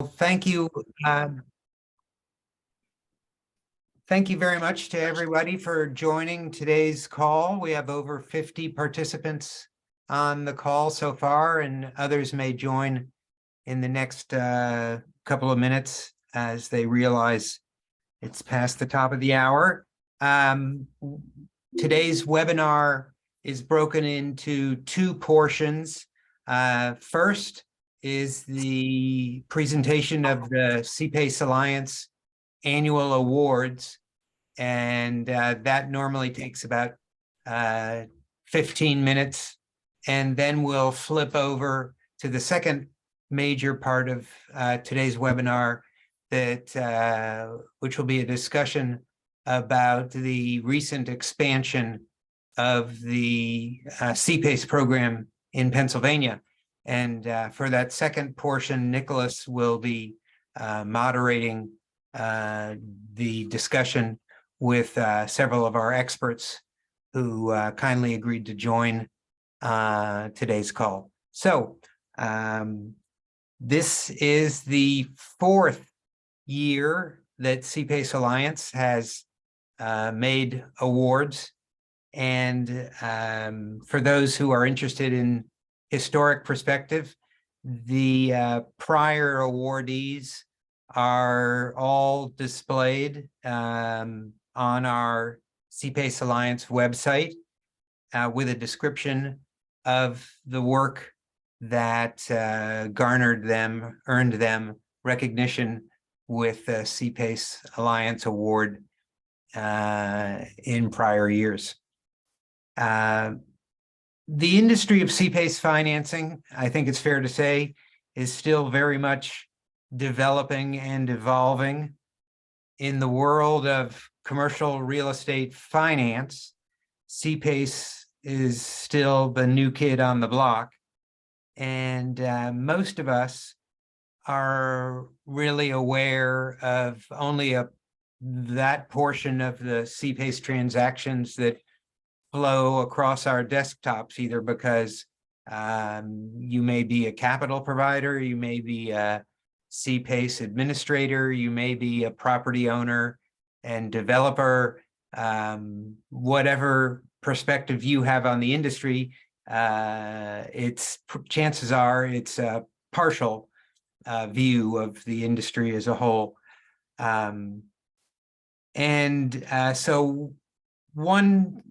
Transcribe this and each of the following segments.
Thank you. Thank you very much to everybody for joining today's call. We have over 50 participants on the call so far, and others may join in the next couple of minutes as they realize it's past the top of the hour. Today's webinar is broken into two portions. First is the presentation of the CPA Alliance annual awards, and that normally takes about 15 minutes, and then we'll flip over to the second major part of today's webinar, that which will be a discussion about the recent expansion of the CPACE program in Pennsylvania. And for that second portion, Nicholas will be moderating the discussion with several of our experts who kindly agreed to join today's call. So this is the fourth year that CPACE Alliance has made awards. And for those who are interested in historic perspective, the prior awardees are all displayed on our CPACE Alliance website with a description of the work that earned them recognition with the CPACE Alliance Award in prior years. The industry of CPACE financing, I think it's fair to say, is still very much developing and evolving. In the world of commercial real estate finance, CPACE is still the new kid on the block, and most of us are really aware of only that portion of the CPACE transactions that flow across our desktops, either because you may be a capital provider, you may be a CPACE administrator, you may be a property owner and developer, whatever perspective you have on the industry, chances are it's a partial view of the industry as a whole. So one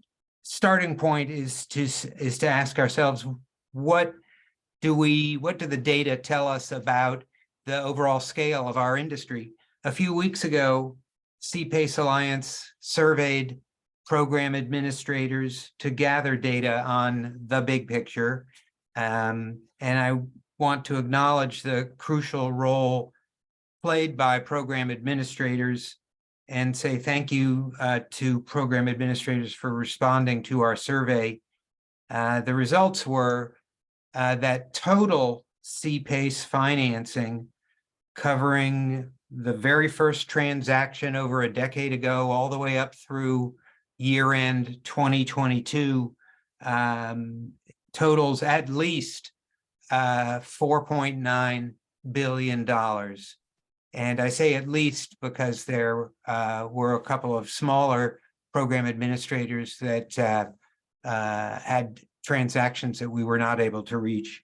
starting point is to ask ourselves, what do the data tell us about the overall scale of our industry? A few weeks ago, CPACE Alliance surveyed program administrators to gather data on the big picture. And I want to acknowledge the crucial role played by program administrators and say thank you to program administrators for responding to our survey. The results were that total CPACE financing, covering the very first transaction over a decade ago, all the way up through year-end 2022, totals at least $4.9 billion. And I say at least because there were a couple of smaller program administrators that had transactions that we were not able to reach.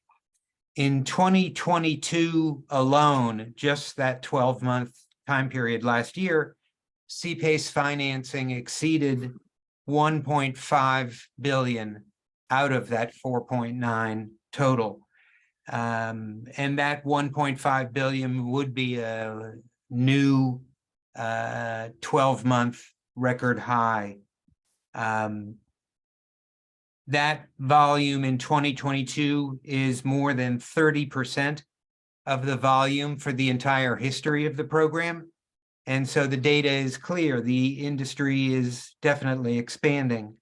In 2022 alone, just that 12-month time period last year, CPACE financing exceeded $1.5 billion out of that 4.9 total. And that 1.5 billion would be a new 12-month record high. That volume in 2022 is more than 30% of the volume for the entire history of the program. And so the data is clear. The industry is definitely expanding.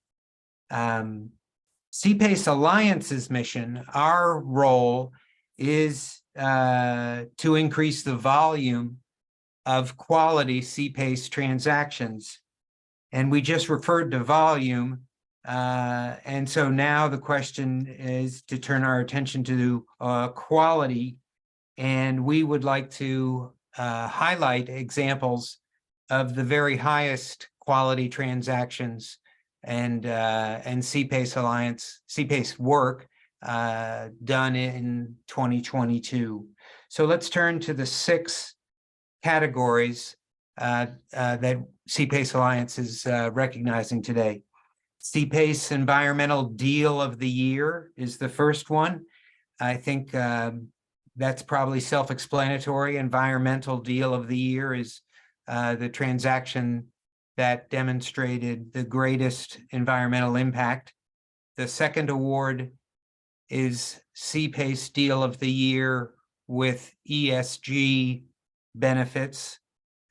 CPACE Alliance's mission, our role, is to increase the volume of quality CPACE transactions. And we just referred to volume. And so now the question is to turn our attention to quality And we would like to highlight examples of the very highest quality transactions and CPACE work done in 2022. So let's turn to the 6 categories that CPACE Alliance is recognizing today. CPACE Environmental Deal of the Year is the first one. I think that's probably self-explanatory. Environmental Deal of the Year is the transaction that demonstrated the greatest environmental impact. The second award is CPACE Deal of the Year with ESG benefits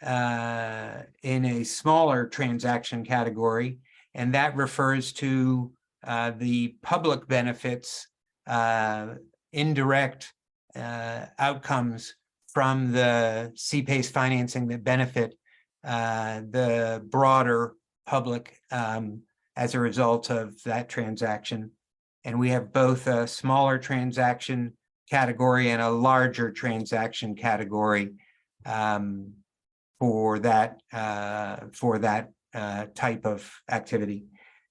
in a smaller transaction category, and that refers to the public benefits, indirect outcomes from the CPACE financing that benefit the broader public as a result of that transaction. And we have both a smaller transaction category and a larger transaction category for that type of activity.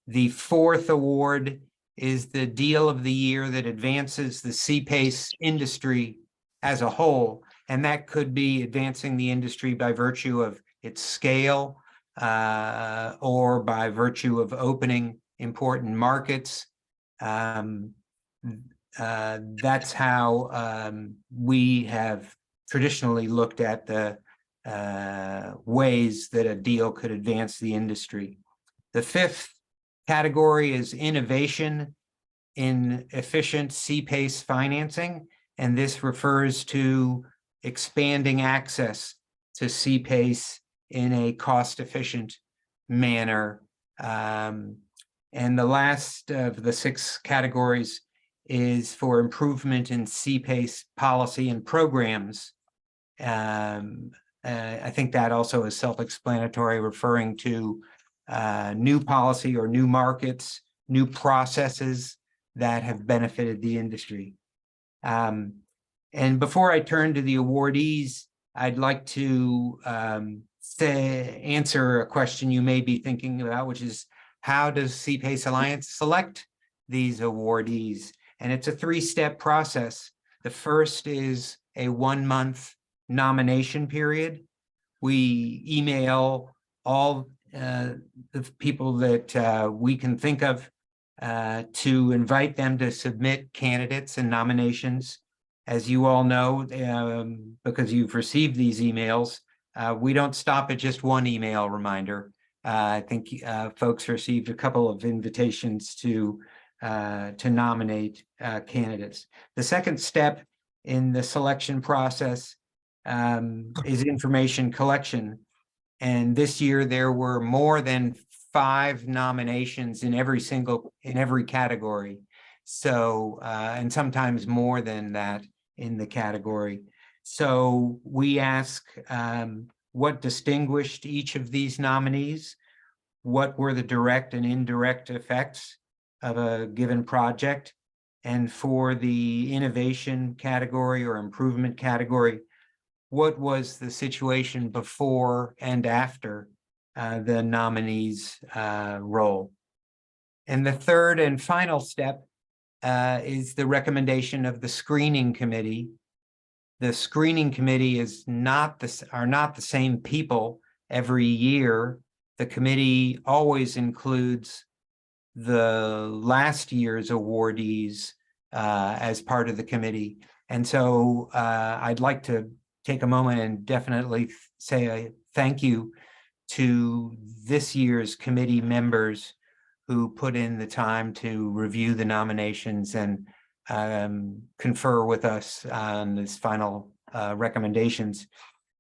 The fourth award is the Deal of the Year that advances the CPACE industry as a whole, and that could be advancing the industry by virtue of its scale or by virtue of opening important markets. That's how we have traditionally looked at the ways that a deal could advance the industry. The fifth category is innovation in efficient CPACE financing, and this refers to expanding access to CPACE in a cost-efficient manner. And the last of the 6 categories is for improvement in CPACE policy and programs. I think that also is self-explanatory, referring to new policy or new markets, new processes that have benefited the industry. And before I turn to the awardees, I'd like to answer a question you may be thinking about, which is, how does CPACE Alliance select these awardees? And it's a 3-step process. The first is a 1-month nomination period. We email all the people that we can think of to invite them to submit candidates and nominations. As you all know, because you've received these emails, we don't stop at just one email reminder. I think folks received a couple of invitations to nominate candidates. The second step in the selection process is information collection. And this year there were more than 5 nominations in every category. So, and sometimes more than that in the category. So we ask what distinguished each of these nominees, what were the direct and indirect effects of a given project, and for the innovation category or improvement category, what was the situation before and after the nominee's role. And the third and final step is the recommendation of the screening committee. The screening committee are not the same people every year. The committee always includes the last year's awardees as part of the committee. And so I'd like to take a moment and definitely say a thank you to this year's committee members who put in the time to review the nominations and confer with us on this final recommendations.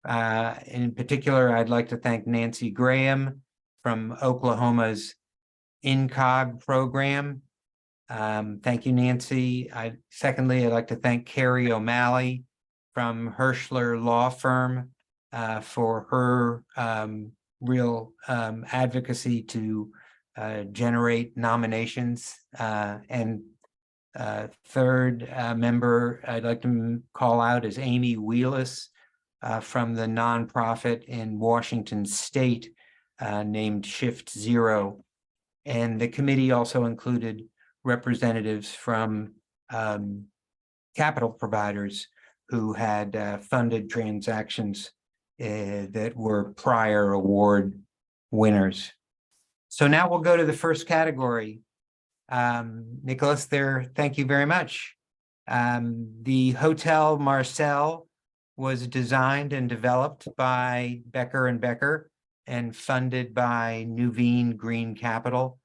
In particular, I'd like to thank Nancy Graham from Oklahoma's INCOG program. Thank you, Nancy. Secondly, I'd like to thank Carrie O'Malley from Hirschler Law Firm for her real advocacy to generate nominations. And Third member I'd like to call out is Amy Wheelis from the nonprofit in Washington State named Shift Zero. And the committee also included representatives from capital providers who had funded transactions that were prior award winners. So now we'll go to the first category. Nicholas, thank you very much. The Hotel Marcel was designed and developed by Becker and Becker and funded by Nuveen Green Capital.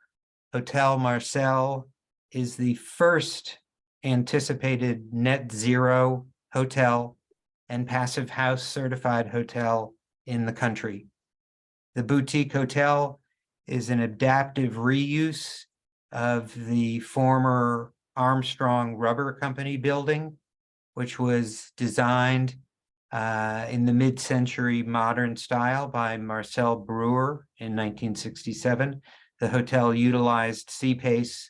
Hotel Marcel is the first anticipated net zero hotel and passive house certified hotel in the country. The boutique hotel is an adaptive reuse of the former Armstrong Rubber Company building, which was designed in the mid-century modern style by Marcel Breuer in 1967. The hotel utilized CPA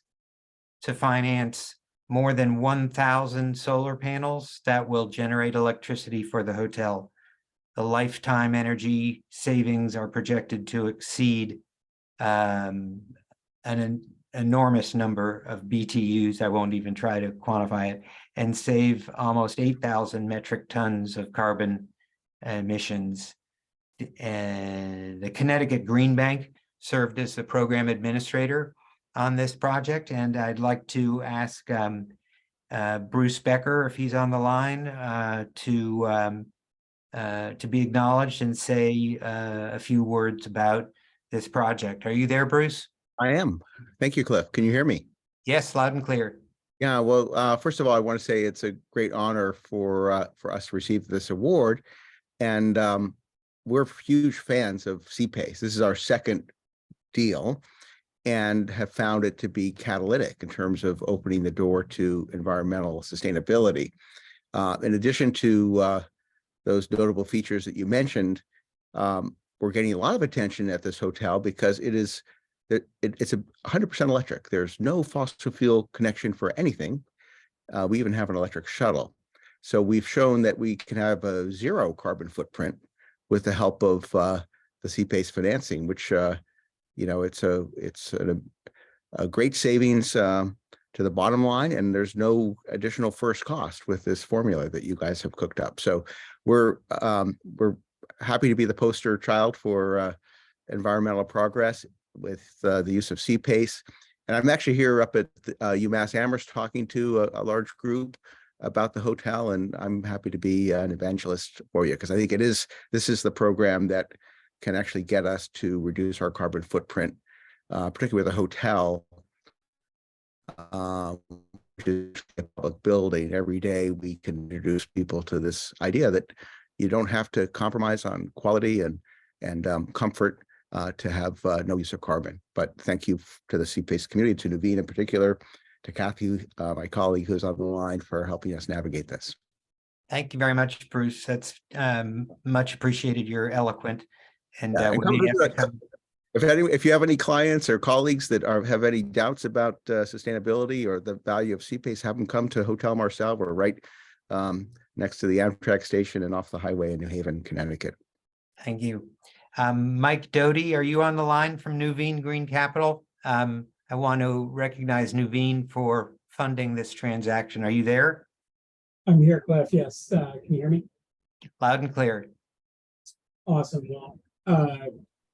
to finance more than 1,000 solar panels that will generate electricity for the hotel. The lifetime energy savings are projected to exceed an enormous number of BTUs. I won't even try to quantify it, and save almost 8,000 metric tons of carbon emissions. And the Connecticut Green Bank served as the program administrator on this project, and I'd like to ask Bruce Becker, if he's on the line, to be acknowledged and say a few words about this project. Are you there, Bruce? I am. Thank you, Cliff. Can you hear me? Yes, loud and clear. Yeah, well, first of all, I want to say it's a great honor for us to receive this award. And we're huge fans of CPA. This is our second deal and have found it to be catalytic in terms of opening the door to environmental sustainability. In addition to those notable features that you mentioned, we're getting a lot of attention at this hotel because it's 100% electric. There's no fossil fuel connection for anything. We even have an electric shuttle. So we've shown that we can have a zero carbon footprint with the help of the CPACE financing, which it's a great savings to the bottom line, and there's no additional first cost with this formula that you guys have cooked up. So we're happy to be the poster child for environmental progress with the use of CPACE. And I'm actually here up at UMass Amherst talking to a large group about the hotel, and I'm happy to be an evangelist for you because I think this is the program that can actually get us to reduce our carbon footprint, particularly with a hotel, which is a public building. Every day we can introduce people to this idea that you don't have to compromise on quality and comfort to have no use of carbon. But thank you to the CPACE community, to Nuveen in particular, to Kathy, my colleague who's on the line, for helping us navigate this. Thank you very much, Bruce. That's much appreciated. You're eloquent. And if you have any clients or colleagues that have any doubts about sustainability or the value of CPACE, have them come to Hotel Marcel. We're right next to the Amtrak station and off the highway in New Haven, Connecticut. Thank you. Mike Doty, are you on the line from Nuveen Green Capital? I want to recognize Nuveen for funding this transaction. Are you there? I'm here, Cliff. Yes. Can you hear me? Loud and clear. Awesome. Well,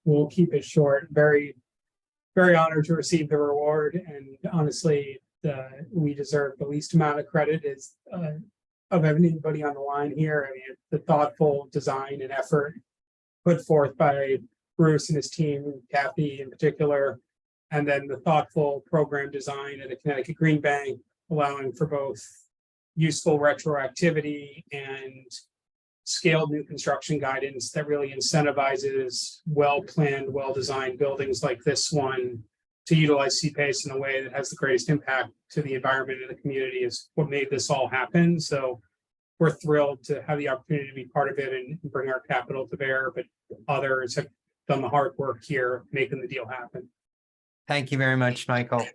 we'll keep it short. Very, very honored to receive the reward. And honestly, we deserve the least amount of credit of anybody on the line here. I mean, the thoughtful design and effort put forth by Bruce and his team, Kathy in particular, and then the thoughtful program design at the Connecticut Green Bank, allowing for both useful retroactivity and scaled new construction guidance that really incentivizes well-planned, well-designed buildings like this one to utilize CPACE in a way that has the greatest impact to the environment and the community is what made this all happen. So we're thrilled to have the opportunity to be part of it and bring our capital to bear, but others have done the hard work here making the deal happen. Thank you very much, Michael.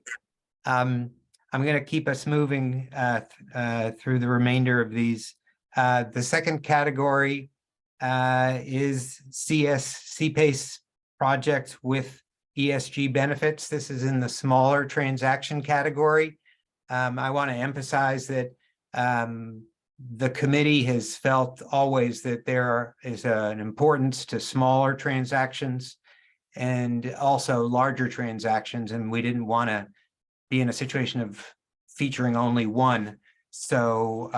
I'm going to keep us moving through the remainder of these. The second category is CPACE project with ESG benefits. This is in the smaller transaction category. I want to emphasize that the committee has felt always that there is an importance to smaller transactions and also larger transactions, and we didn't want to be in a situation of featuring only one. So,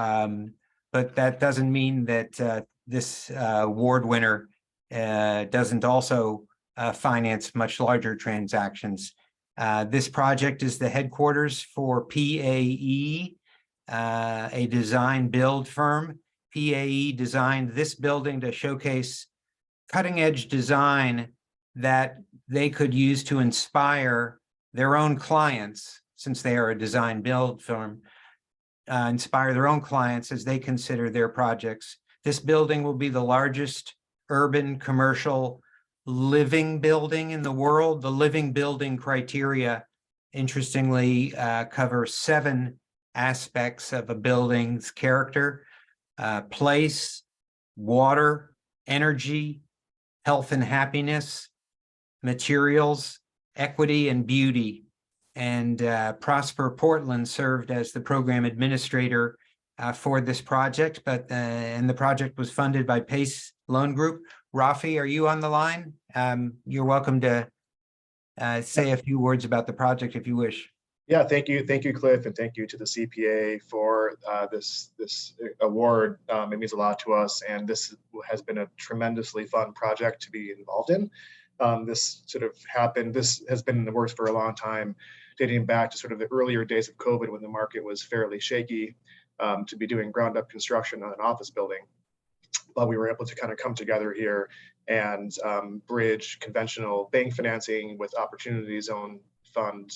but that doesn't mean that this award winner doesn't also finance much larger transactions. This project is the headquarters for PAE, a design build firm. PAE designed this building to showcase cutting edge design that they could use to inspire their own clients, since they are a design build firm, inspire their own clients as they consider their projects. This building will be the largest urban commercial living building in the world. The living building criteria, interestingly, cover 7 aspects of a building's character: place, water, energy, health and happiness, materials, equity, and beauty. And Prosper Portland served as the program administrator for this project, and the project was funded by PACE Loan Group. Rafi, are you on the line? You're welcome to say a few words about the project if you wish. Yeah, thank you, Cliff, and thank you to the CPA for this award. It means a lot to us, and this has been a tremendously fun project to be involved in. This has been in the works for a long time, dating back to sort of the earlier days of COVID when the market was fairly shaky, to be doing ground up construction on an office building. But we were able to kind of come together here and bridge conventional bank financing with opportunity zone fund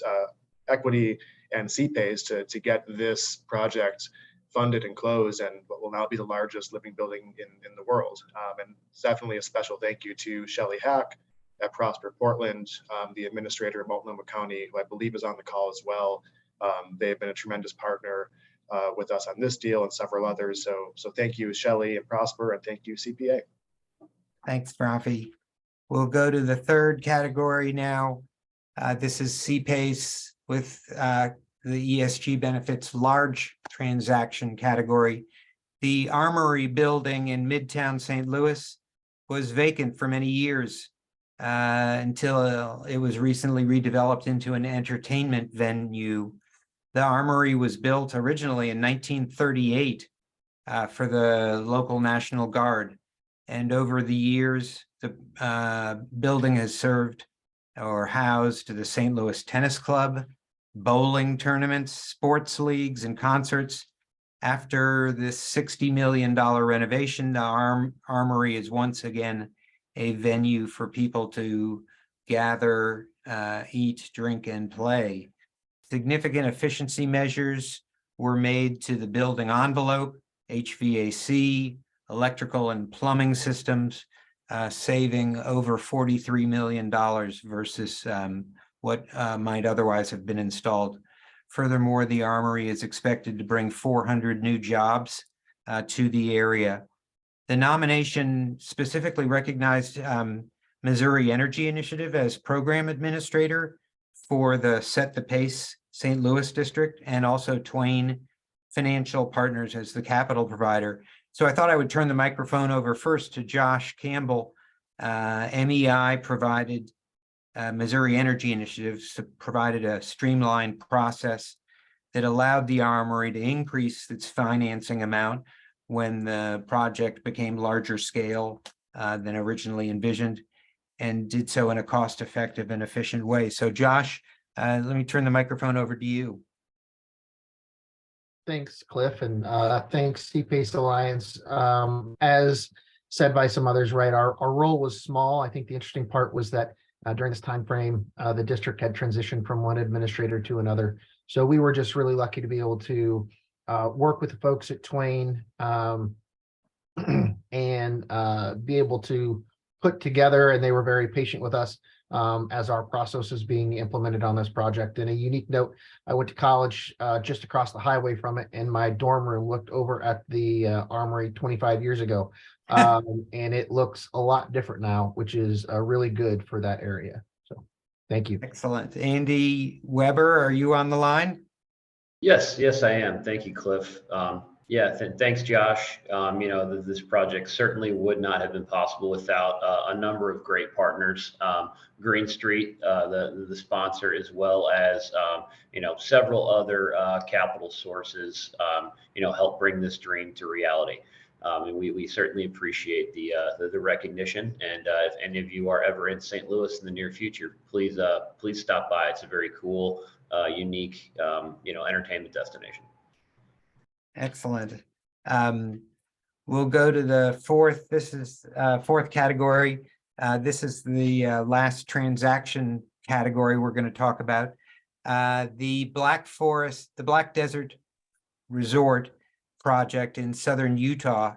equity and CPAs to get this project funded and closed, and what will now be the largest living building in the world. And it's definitely a special thank you to Shelley Hack at Prosper Portland, the administrator of Multnomah County, who I believe is on the call as well. They have been a tremendous partner with us on this deal and several others. So thank you, Shelley and Prosper, and thank you, CPA. Thanks, Rafi. We'll go to the third category now. This is CPACE with the ESG benefits large transaction category. The Armory building in Midtown St. Louis was vacant for many years until it was recently redeveloped into an entertainment venue. The Armory was built originally in 1938 for the local National Guard. And over the years, the building has served or housed the St. Louis Tennis Club, bowling tournaments, sports leagues, and concerts. After this $60 million renovation, the Armory is once again a venue for people to gather, eat, drink, and play. Significant efficiency measures were made to the building envelope, HVAC, electrical and plumbing systems, saving over $43 million versus what might otherwise have been installed. Furthermore, the Armory is expected to bring 400 new jobs to the area. The nomination specifically recognized Missouri Energy Initiative as program administrator for the Set the Pace St. Louis district, and also Twain Financial Partners as the capital provider. So I thought I would turn the microphone over first to Josh Campbell. MEI provided Missouri Energy Initiative provided a streamlined process that allowed the Armory to increase its financing amount when the project became larger scale than originally envisioned, and did so in a cost-effective and efficient way. So Josh, let me turn the microphone over to you. Thanks, Cliff, and thanks, CPACE Alliance. As said by some others, right, our role was small. I think the interesting part was that during this time frame, the district had transitioned from one administrator to another. So we were just really lucky to be able to work with the folks at Twain and be able to put together, and they were very patient with us as our process is being implemented on this project. And a unique note, I went to college just across the highway from it, and my dorm room looked over at the Armory 25 years ago. And it looks a lot different now, which is really good for that area. So thank you. Excellent. Andy Weber, are you on the line? Yes, I am. Thank you, Cliff. Thanks, Josh. This project certainly would not have been possible without a number of great partners. Green Street, the sponsor, as well as several other capital sources, help bring this dream to reality. And we certainly appreciate the recognition. And if any of you are ever in St. Louis in the near future, please stop by. It's a very cool, unique, entertainment destination. Excellent. We'll go to the fourth. This is fourth category. This is the last transaction category we're going to talk about. The Black Desert Resort project in southern Utah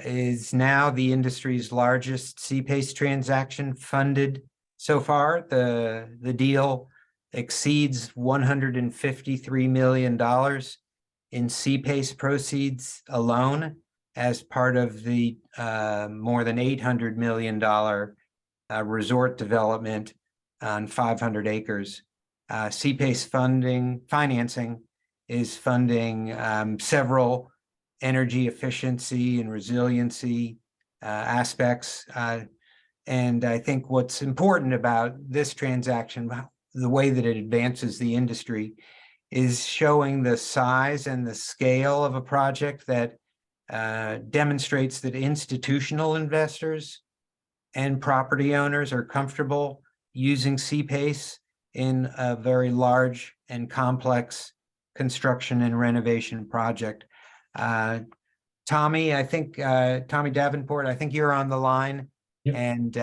is now the industry's largest CPACE transaction funded so far. The deal exceeds $153 million in CPACE proceeds alone as part of the more than $800 million resort development on 500 acres. CPACE financing is funding several energy efficiency and resiliency aspects. And I think what's important about this transaction, the way that it advances the industry, is showing the size and the scale of a project that demonstrates that institutional investors and property owners are comfortable using CPACE in a very large and complex construction and renovation project. Tommy, I think, Tommy Davenport, I think you're on the line. Yep. And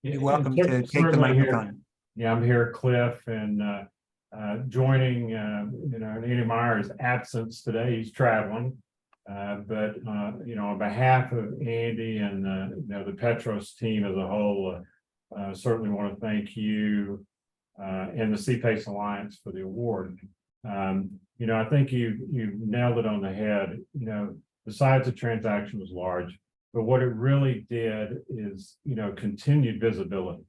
you're welcome to take the microphone. Yeah, I'm here, Cliff, and joining Andy Meyer's absence today. He's traveling, but on behalf of Andy and the Petros team as a whole, certainly want to thank you and the CPACE Alliance for the award. I think you nailed it on the head. The size of the transaction was large, but what it really did is continued visibility.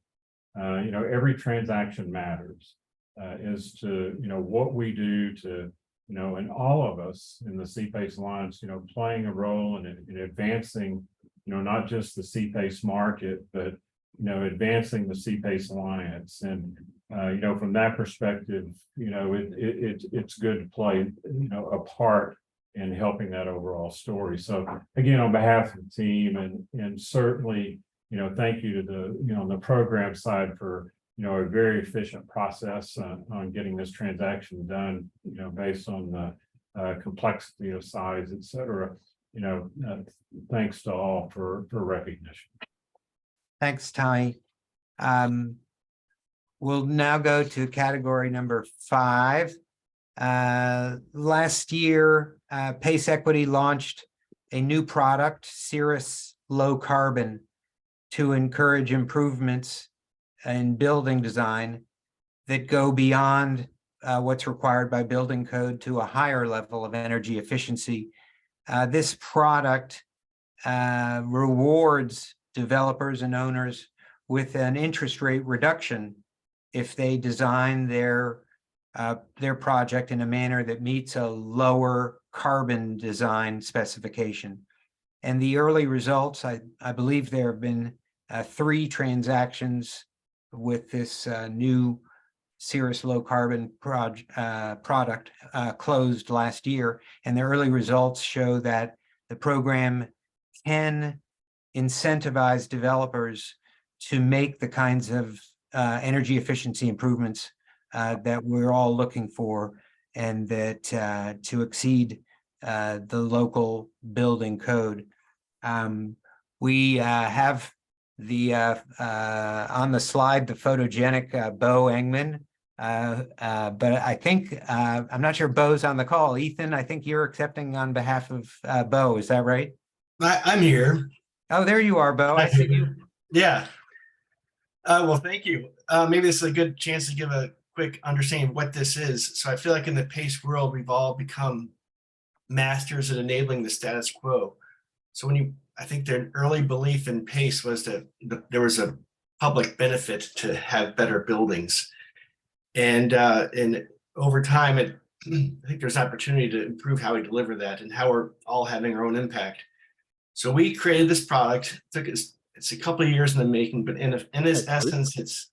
Every transaction matters. As to what we do to and all of us in the CPACE Alliance playing a role in advancing not just the CPACE market, but advancing the CPACE Alliance. And from that perspective, it's good to play a part in helping that overall story. So again, on behalf of the team, and certainly thank you to the program side for a very efficient process on getting this transaction done, based on the complexity of size, et cetera. Thanks to all for recognition. Thanks, Tommy. We'll now go to category number 5. Last year, Pace Equity launched a new product, Cirrus Low Carbon, to encourage improvements in building design that go beyond what's required by building code to a higher level of energy efficiency. This product rewards developers and owners with an interest rate reduction if they design their project in a manner that meets a lower carbon design specification. And the early results, I believe there have been 3 transactions with this new Cirrus Low Carbon product closed last year, and the early results show that the program can incentivize developers to make the kinds of energy efficiency improvements that we're all looking for, and that to exceed the local building code. We have the on the slide the photogenic Bo Engman, but I think I'm not sure Bo's on the call. Ethan, I think you're accepting on behalf of Bo. Is that right? I'm here. Oh, there you are, Bo. I Thank see you. you. Yeah. Well, thank you. Maybe this is a good chance to give a quick understanding of what this is. So I feel like in the PACE world, we've all become masters at enabling the status quo. So I think their early belief in PACE was that there was a public benefit to have better buildings. And over time, I think there's opportunity to improve how we deliver that and how we're all having our own impact. So we created this product. It's a couple of years in the making, but in its essence,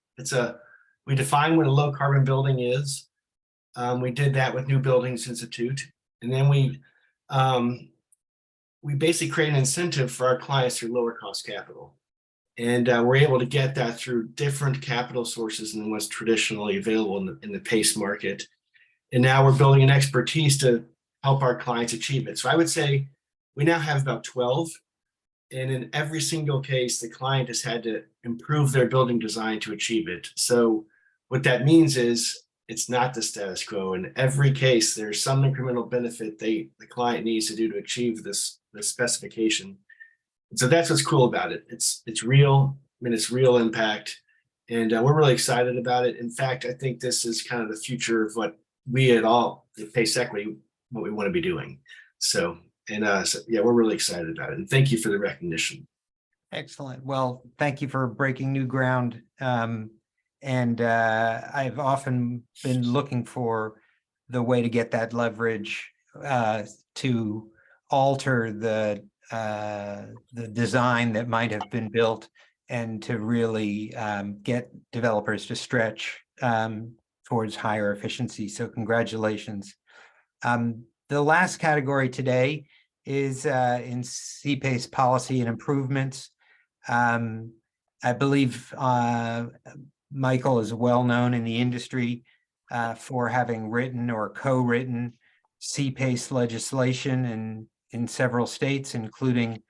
we define what a low carbon building is. We did that with New Buildings Institute, and then we basically create an incentive for our clients through lower cost capital. And we're able to get that through different capital sources than what's traditionally available in the PACE market. And now we're building an expertise to help our clients achieve it. So I would say we now have about 12. And in every single case, the client has had to improve their building design to achieve it. So what that means is it's not the status quo. In every case, there's some incremental benefit the client needs to do to achieve this specification. And so that's what's cool about it. It's real. I mean, it's real impact. And we're really excited about it. In fact, I think this is kind of the future of what we at PACE Equity, what we want to be doing. So yeah, we're really excited about it. And thank you for the recognition. Excellent. Well, thank you for breaking new ground. And I've often been looking for the way to get that leverage to alter the design that might have been built and to really get developers to stretch towards higher efficiency. So congratulations. The last category today is in CPACE policy and improvements. I believe Michael is well known in the industry for having written or co-written CPACE legislation in several states, including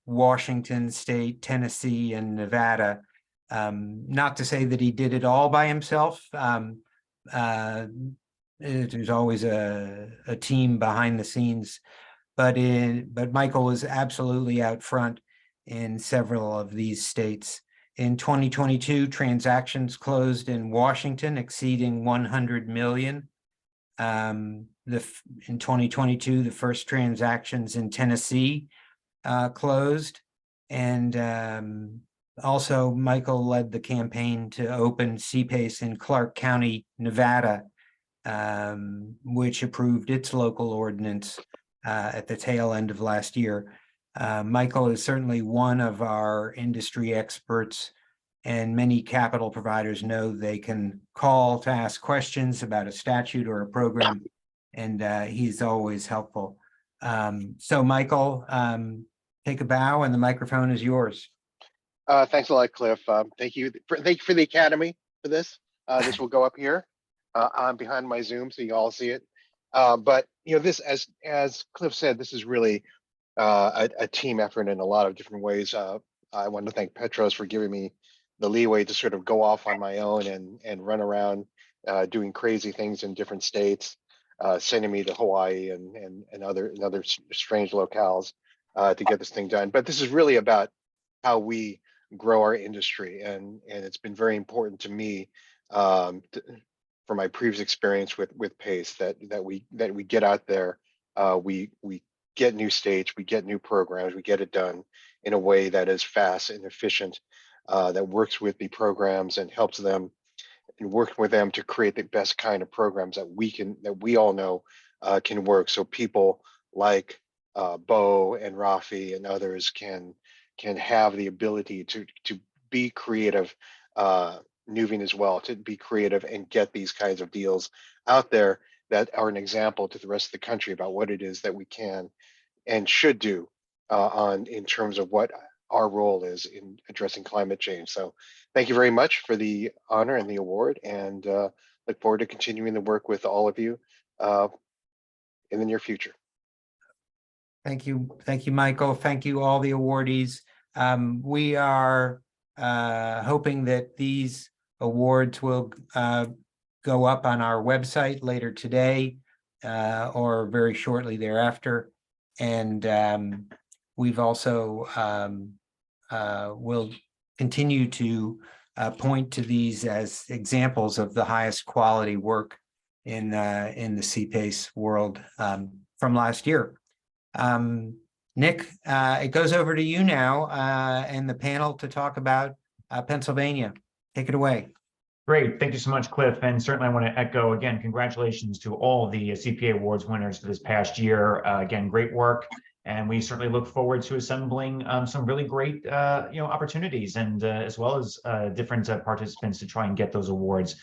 Washington State, Tennessee, and Nevada. Not to say that he did it all by himself. There's always a team behind the scenes, but Michael was absolutely out front in several of these states. In 2022, transactions closed in Washington exceeding 100 million. In 2022, the first transactions in Tennessee closed, and also Michael led the campaign to open CPACE in Clark County, Nevada, which approved its local ordinance at the tail end of last year. Michael is certainly one of our industry experts, and many capital providers know they can call to ask questions about a statute or a program, and he's always helpful. So Michael, take a bow, and the microphone is yours. Thanks a lot, Cliff. Thank you for the Academy for this. This will go up here. I'm behind my Zoom, so you all see it. But this, as Cliff said, this is really a team effort in a lot of different ways. I want to thank Petros for giving me the leeway to sort of go off on my own and run around doing crazy things in different states, sending me to Hawaii and other strange locales to get this thing done. But this is really about how we grow our industry, and it's been very important to me for my previous experience with PACE that we get out there, we get new states, we get new programs, we get it done in a way that is fast and efficient, that works with the programs and helps them and working with them to create the best kind of programs that we all know can work. So people like Bo and Rafi and others can have the ability to be creative, Nuveen as well, to be creative and get these kinds of deals out there that are an example to the rest of the country about what it is that we can and should do in terms of what our role is in addressing climate change. So thank you very much for the honor and the award, and look forward to continuing the work with all of you in the near future. Thank you, Michael. Thank you, all the awardees. We are hoping that these awards will go up on our website later today or very shortly thereafter. And we've also will continue to point to these as examples of the highest quality work in the CPACE world from last year. Nick, it goes over to you now and the panel to talk about Pennsylvania. Take it away. Great. Thank you so much, Cliff. And certainly I want to echo again, congratulations to all the CPA awards winners for this past year. Again, great work. And we certainly look forward to assembling some really great opportunities and as well as different participants to try and get those awards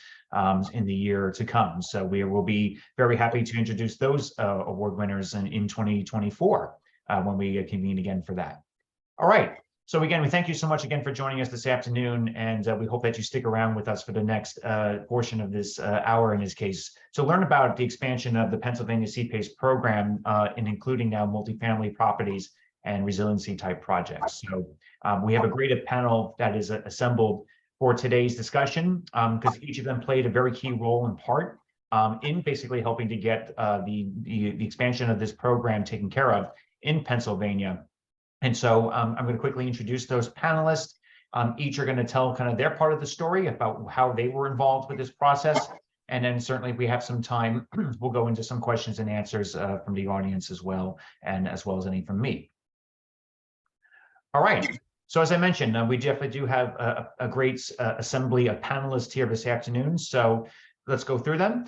in the year to come. So we will be very happy to introduce those award winners in 2024 when we convene again for that. All right. So again, we thank you so much again for joining us this afternoon, and we hope that you stick around with us for the next portion of this hour in this case to learn about the expansion of the Pennsylvania CPACE program and including now multifamily properties and resiliency type projects. So we have a great panel that is assembled for today's discussion because each of them played a very key role and part in basically helping to get the expansion of this program taken care of in Pennsylvania. And so I'm going to quickly introduce those panelists. Each are going to tell kind of their part of the story about how they were involved with this process. And then certainly if we have some time, we'll go into some questions and answers from the audience as well, and as well as any from me. All right. So as I mentioned, we definitely do have a great assembly of panelists here this afternoon. So let's go through them.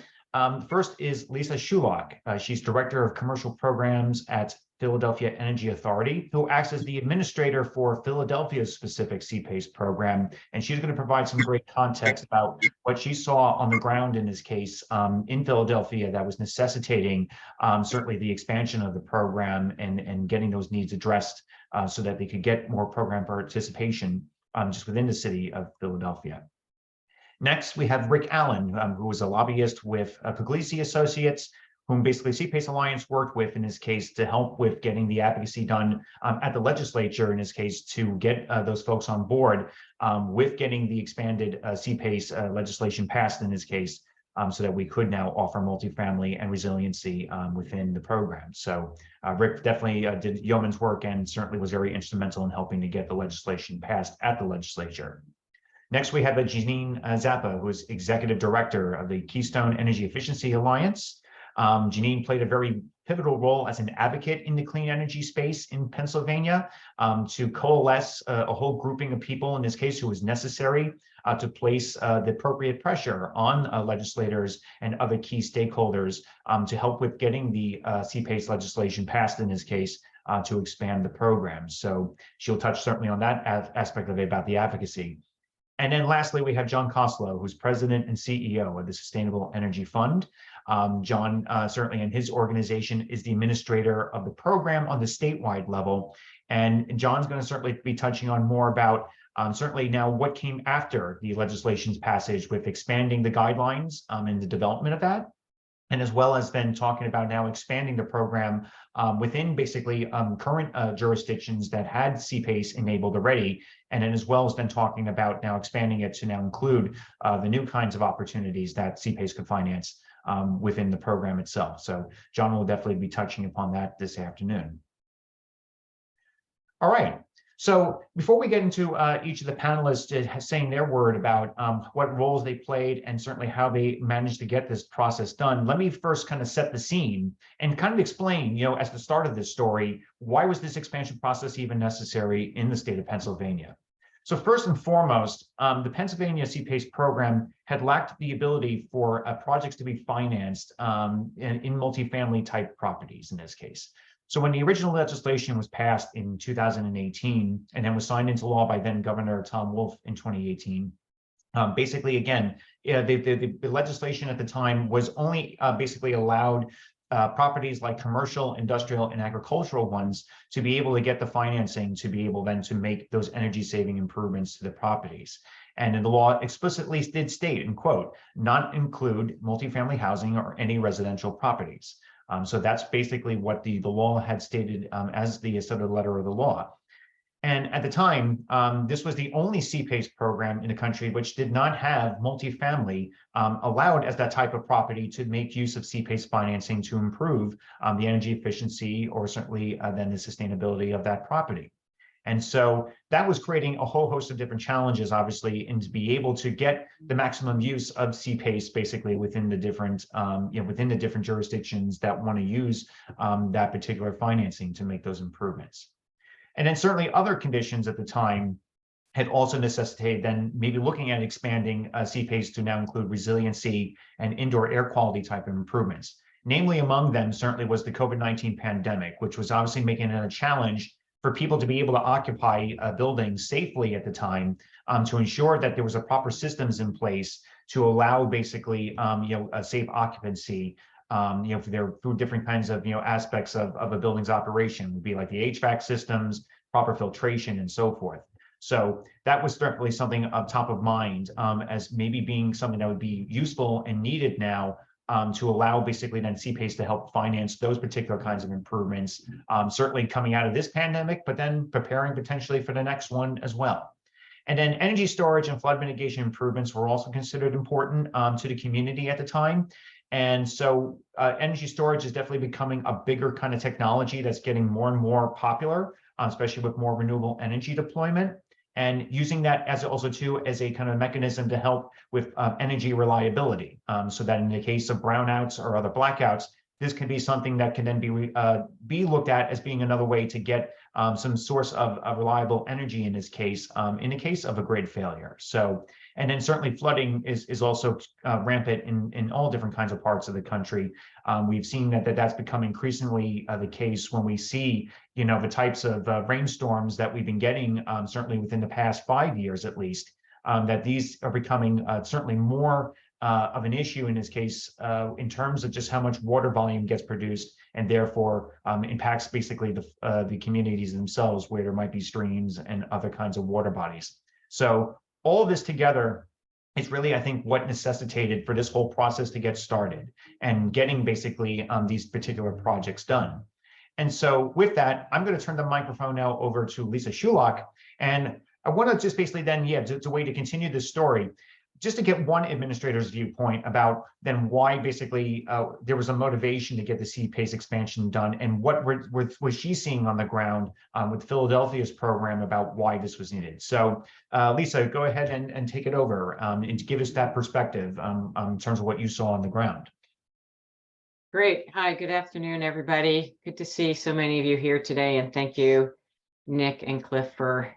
First is Lisa Shulock. She's Director of Commercial Programs at Philadelphia Energy Authority, who acts as the administrator for Philadelphia's specific CPACE program. And she's going to provide some great context about what she saw on the ground in this case in Philadelphia that was necessitating certainly the expansion of the program and getting those needs addressed so that they could get more program participation just within the city of Philadelphia. Next, we have Rick Allen, who was a lobbyist with Puglisi Associates, whom basically CPACE Alliance worked with in this case to help with getting the advocacy done at the legislature in this case to get those folks on board with getting the expanded CPACE legislation passed in this case so that we could now offer multifamily and resiliency within the program. So Rick definitely did yeoman's work and certainly was very instrumental in helping to get the legislation passed at the legislature. Next, we have Janine Zappa, who is Executive Director of the Keystone Energy Efficiency Alliance. Janine played a very pivotal role as an advocate in the clean energy space in Pennsylvania to coalesce a whole grouping of people, in this case, who was necessary to place the appropriate pressure on legislators and other key stakeholders to help with getting the CPACE legislation passed in this case to expand the program. So she'll touch certainly on that aspect of it about the advocacy. And then lastly, we have John Koslow, who's president and CEO of the Sustainable Energy Fund. John, certainly in his organization, is the administrator of the program on the statewide level. And John's going to certainly be touching on more about certainly now what came after the legislation's passage with expanding the guidelines and the development of that. And as well as then talking about now expanding the program within basically current jurisdictions that had CPACE enabled already, and then as well as then talking about now expanding it to now include the new kinds of opportunities that CPACE could finance within the program itself. So John will definitely be touching upon that this afternoon. All right. So before we get into each of the panelists saying their word about what roles they played and certainly how they managed to get this process done, let me first kind of set the scene and kind of explain, as the start of this story, why was this expansion process even necessary in the state of Pennsylvania? So first and foremost, the Pennsylvania CPACE program had lacked the ability for projects to be financed in multifamily type properties in this case. So when the original legislation was passed in 2018 and then was signed into law by then Governor Tom Wolf in 2018, basically, again, the legislation at the time was only basically allowed properties like commercial, industrial, and agricultural ones to be able to get the financing to be able then to make those energy saving improvements to the properties. And in the law explicitly did state, and quote, not include multifamily housing or any residential properties. So that's basically what the law had stated as the sort of letter of the law. And at the time, this was the only CPACE program in the country which did not have multifamily allowed as that type of property to make use of CPACE financing to improve the energy efficiency or certainly then the sustainability of that property. And so that was creating a whole host of different challenges, obviously, and to be able to get the maximum use of CPACE basically within the different, within the different jurisdictions that want to use that particular financing to make those improvements. And then certainly other conditions at the time had also necessitated then maybe looking at expanding CPACE to now include resiliency and indoor air quality type of improvements. Namely among them certainly was the COVID-19 pandemic, which was obviously making it a challenge for people to be able to occupy buildings safely at the time, to ensure that there was a proper systems in place to allow basically a safe occupancy through different kinds of aspects of a building's operation, would be like the HVAC systems, proper filtration, and so forth. So that was definitely something top of mind as maybe being something that would be useful and needed now to allow basically then CPACE to help finance those particular kinds of improvements, certainly coming out of this pandemic, but then preparing potentially for the next one as well. And then energy storage and flood mitigation improvements were also considered important to the community at the time. And so energy storage is definitely becoming a bigger kind of technology that's getting more and more popular, especially with more renewable energy deployment. And using that as also too as a kind of mechanism to help with energy reliability, so that in the case of brownouts or other blackouts, this can be something that can then be looked at as being another way to get some source of reliable energy in this case, in the case of a grid failure. So, and then certainly flooding is also rampant in all different kinds of parts of the country. We've seen that's become increasingly the case when we see, the types of rainstorms that we've been getting, certainly within the past 5 years at least, that these are becoming certainly more of an issue in this case, in terms of just how much water volume gets produced, and therefore impacts basically the communities themselves, where there might be streams and other kinds of water bodies. So all of this together is really, I think, what necessitated for this whole process to get started and getting basically these particular projects done. And so with that, I'm going to turn the microphone now over to Lisa Schulach, and I want to just basically then, it's a way to continue this story, just to get one administrator's viewpoint about then why basically there was a motivation to get the CPACE expansion done, and what was she seeing on the ground with Philadelphia's program about why this was needed. So Lisa, go ahead and take it over and to give us that perspective in terms of what you saw on the ground. Great. Hi, good afternoon, everybody. Good to see so many of you here today, and thank you, Nick and Cliff, for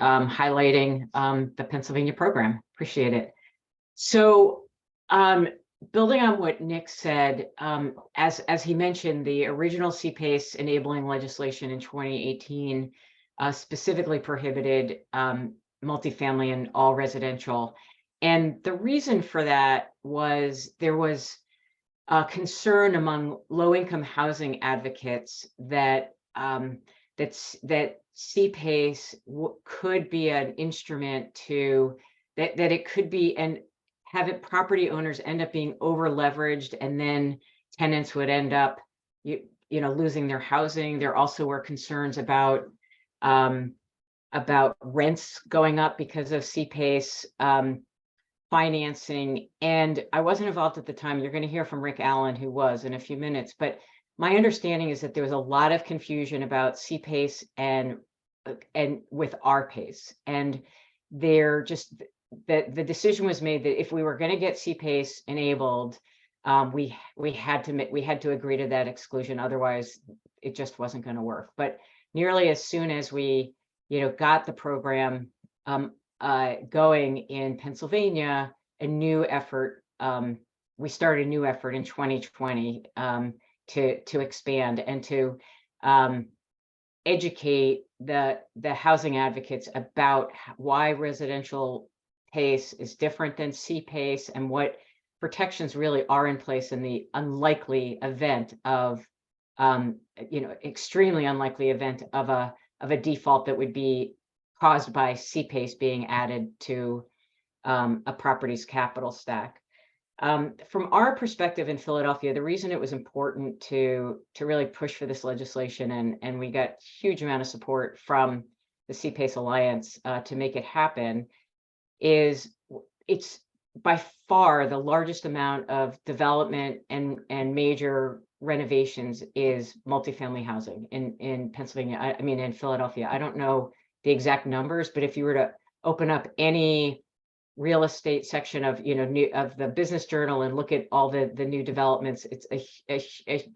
highlighting the Pennsylvania program. Appreciate it. So building on what Nick said, as he mentioned, the original CPACE enabling legislation in 2018 specifically prohibited multifamily and all residential. And the reason for that was there was concern among low-income housing advocates that that CPACE could be an instrument to that it could be, and have it property owners end up being over leveraged, and then tenants would end up losing their housing. There also were concerns about rents going up because of CPACE financing. And I wasn't involved at the time. You're going to hear from Rick Allen, who was, in a few minutes. But my understanding is that there was a lot of confusion about CPACE and with RPACE, and they're just that the decision was made that if we were going to get CPACE enabled, we had to agree to that exclusion. Otherwise, it just wasn't going to work. But nearly as soon as we got the program going in Pennsylvania, a new effort, we started a new effort in 2020 to expand and to educate the housing advocates about why residential PACE is different than CPACE, and what protections really are in place in the unlikely event of extremely unlikely event of a default that would be caused by CPACE being added to a property's capital stack. From our perspective in Philadelphia, the reason it was important to really push for this legislation, and we got huge amount of support from the CPACE Alliance to make it happen is it's by far the largest amount of development and major renovations is multifamily housing in Pennsylvania. I mean, in Philadelphia. I don't know the exact numbers, but if you were to open up any real estate section of of the Business Journal and look at all the new developments, it's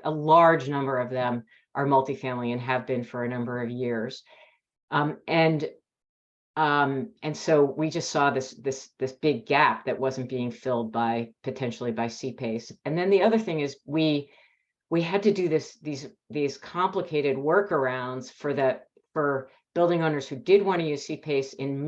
a large number of them are multifamily and have been for a number of years. And so we just saw this big gap that wasn't being filled potentially by CPACE. And then the other thing is we had to do these complicated workarounds for building owners who did want to use CPACE in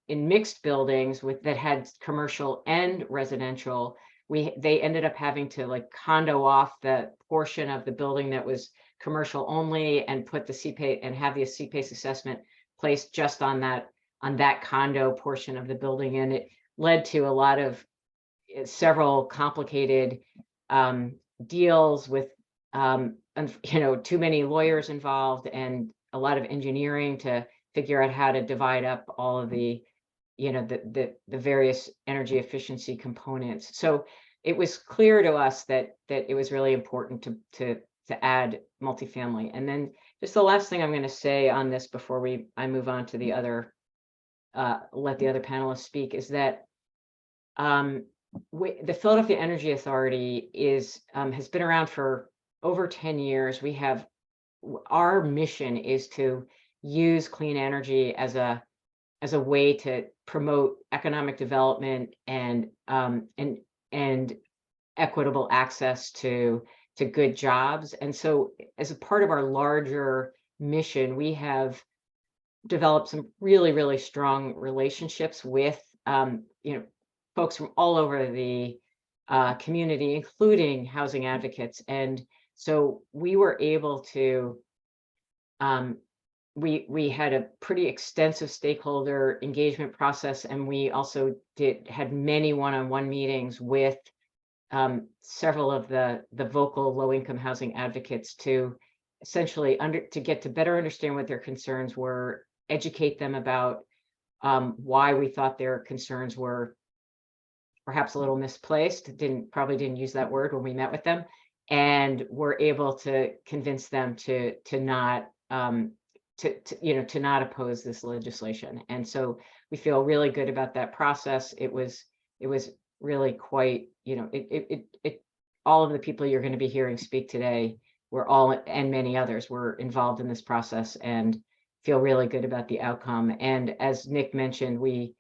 in mixed buildings that had commercial and residential. They ended up having to like condo off the portion of the building that was commercial only and put the CPACE and have the CPACE assessment placed just on that condo portion of the building. And it led to a lot of several complicated deals with too many lawyers involved and a lot of engineering to figure out how to divide up all of the various energy efficiency components. So it was clear to us that it was really important to add multifamily. And then just the last thing I'm going to say on this before I move on to the other, let the other panelists speak, is that the Philadelphia Energy Authority has been around for over 10 years. Our mission is to use clean energy as a way to promote economic development and equitable access to good jobs. And so as a part of our larger mission, we have developed some really, really strong relationships with folks from all over the community, including housing advocates. And so we were able to we had a pretty extensive stakeholder engagement process, and we also had many one-on-one meetings with several of the vocal low-income housing advocates to essentially to get to better understand what their concerns were, educate them about why we thought their concerns were perhaps a little misplaced. Probably didn't use that word when we met with them, and were able to convince them to not oppose this legislation. And so we feel really good about that process. It was really quite, all of the people you're going to be hearing speak today and many others were involved in this process and feel really good about the outcome. And as Nick mentioned, we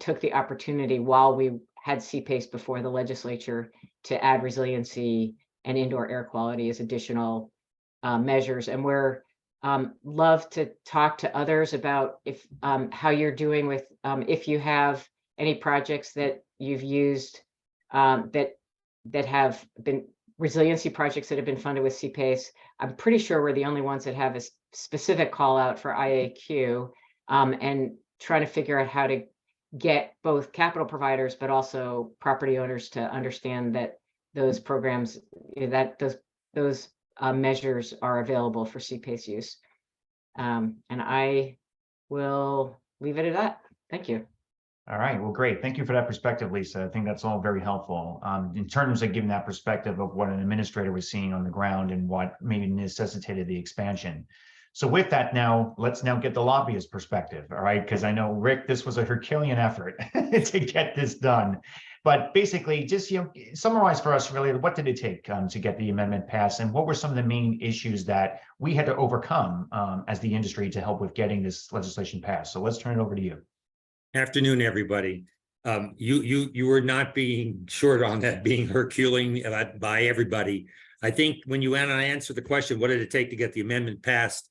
took the opportunity while we had CPACE before the legislature to add resiliency and indoor air quality as additional measures. And we're love to talk to others about how you're doing with if you have any projects that you've used that have been resiliency projects that have been funded with CPACE. I'm pretty sure we're the only ones that have a specific call out for IAQ, and trying to figure out how to get both capital providers but also property owners to understand that those programs, that those measures are available for CPACE use. And I will leave it at that. Thank you. All right, well, great. Thank you for that perspective, Lisa. I think that's all very helpful in terms of giving that perspective of what an administrator was seeing on the ground and what maybe necessitated the expansion. So with that, let's get the lobbyist perspective, all right? Because I know, Rick, this was a Herculean effort to get this done. But basically, just summarize for us really, what did it take to get the amendment passed, and what were some of the main issues that we had to overcome as the industry to help with getting this legislation passed? So let's turn it over to you. Afternoon, everybody. You were not being short on that being Herculean by everybody. I think when you want to answer the question, what did it take to get the amendment passed?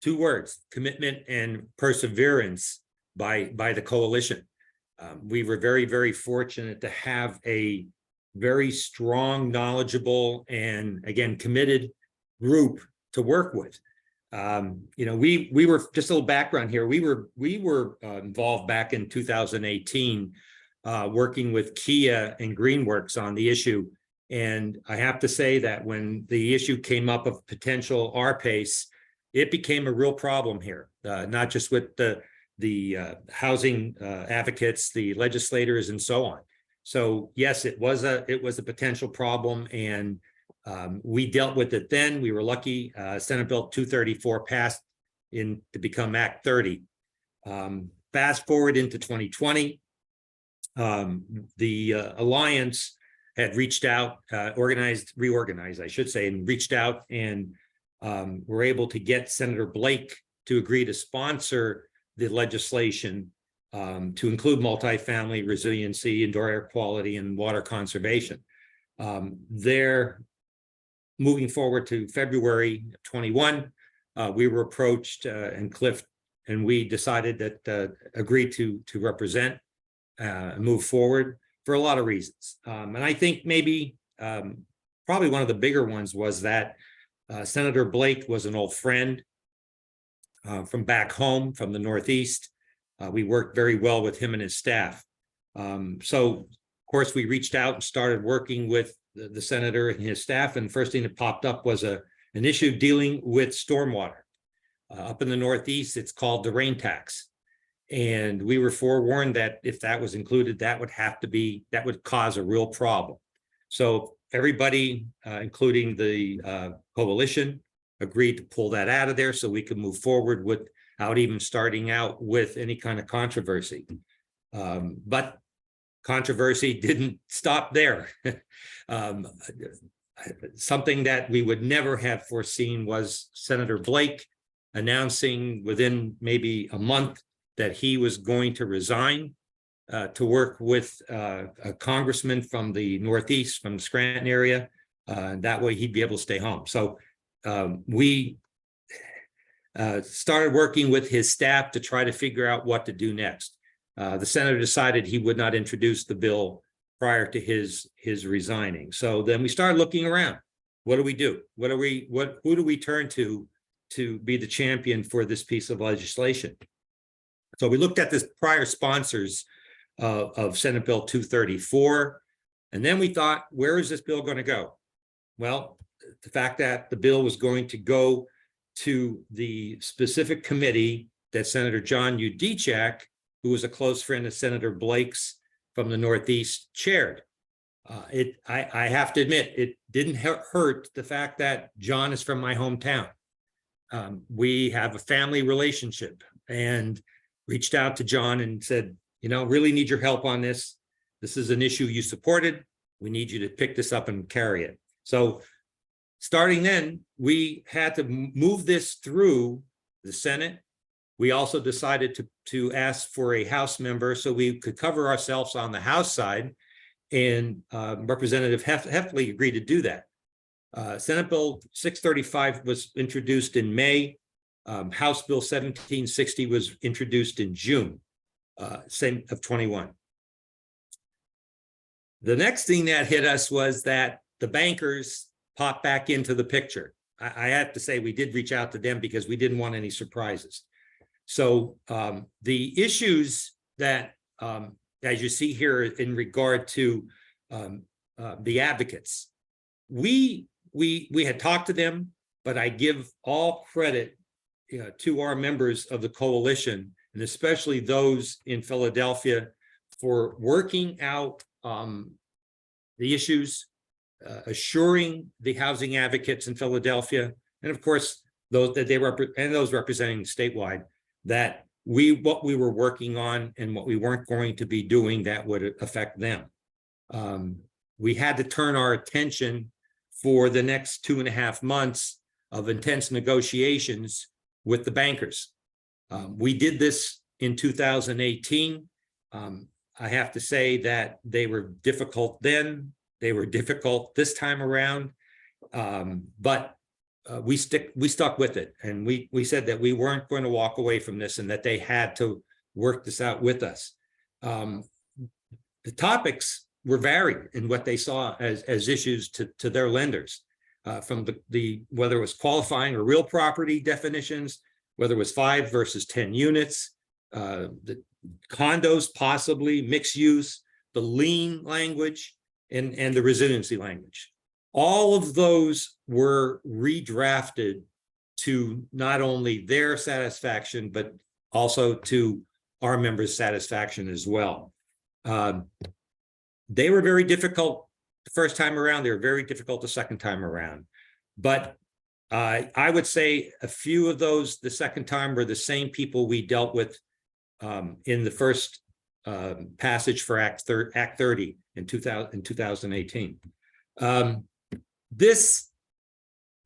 2 words: commitment and perseverance by the coalition. We were very, very fortunate to have a very strong, knowledgeable, and again, committed group to work with. We were, just a little background here. We were involved back in 2018, working with Kia and Greenworks on the issue. And I have to say that when the issue came up of potential RPACE, it became a real problem here, not just with the housing advocates, the legislators, and so on. So yes, it was a potential problem, and we dealt with it then. We were lucky. Senate Bill 234 passed to become Act 30. Fast forward into 2020, the Alliance had reached out, reorganized, I should say, and reached out and were able to get Senator Blake to agree to sponsor the legislation to include multifamily, resiliency, indoor air quality, and water conservation. They're moving forward to February 21. We were approached, and Cliff and we decided that agreed to represent, move forward for a lot of reasons. And I think maybe probably one of the bigger ones was that Senator Blake was an old friend from back home, from the Northeast. We worked very well with him and his staff. So, of course, we reached out and started working with the senator and his staff. And the first thing that popped up was an issue dealing with stormwater. Up in the Northeast, it's called the rain tax. And we were forewarned that if that was included, that would cause a real problem. So everybody, including the coalition, agreed to pull that out of there so we could move forward without even starting out with any kind of controversy. But controversy didn't stop there. Something that we would never have foreseen was Senator Blake announcing within maybe a month that he was going to resign to work with a congressman from the Northeast, from the Scranton area. That way he'd be able to stay home. So we started working with his staff to try to figure out what to do next. The senator decided he would not introduce the bill prior to his resigning. So then we started looking around. What do we do? Who do we turn to be the champion for this piece of legislation? So we looked at the prior sponsors of Senate Bill 234, and then we thought, where is this bill going to go? Well, the fact that the bill was going to go to the specific committee that Senator John Udicek, who was a close friend of Senator Blake's from the Northeast, chaired. I have to admit, it didn't hurt the fact that John is from my hometown. We have a family relationship, and reached out to John and said, really need your help on this. This is an issue you supported. We need you to pick this up and carry it. So starting then, we had to move this through the Senate. We also decided to ask for a House member so we could cover ourselves on the House side, and Representative Heffley agreed to do that. Senate Bill 635 was introduced in May. House Bill 1760 was introduced in June, same of 21. The next thing that hit us was that the bankers popped back into the picture. I have to say we did reach out to them because we didn't want any surprises. So the issues that, as you see here in regard to the advocates, we had talked to them, but I give all credit to our members of the coalition, and especially those in Philadelphia, for working out the issues, assuring the housing advocates in Philadelphia, and of course those that they represent, and those representing statewide, that what we were working on and what we weren't going to be doing that would affect them. We had to turn our attention for the next 2.5 months of intense negotiations with the bankers. We did this in 2018. I have to say that they were difficult then. They were difficult this time around, but we stuck with it, and we said that we weren't going to walk away from this, and that they had to work this out with us. The topics were varied in what they saw as issues to their lenders, from whether it was qualifying or real property definitions, whether it was 5 versus 10 units, the condos, possibly mixed use, the lien language, and the resiliency language. All of those were redrafted to not only their satisfaction, but also to our members' satisfaction as well. They were very difficult the first time around. They were very difficult the second time around. But I would say a few of those the second time were the same people we dealt with in the first passage for Act 30 in 2018. This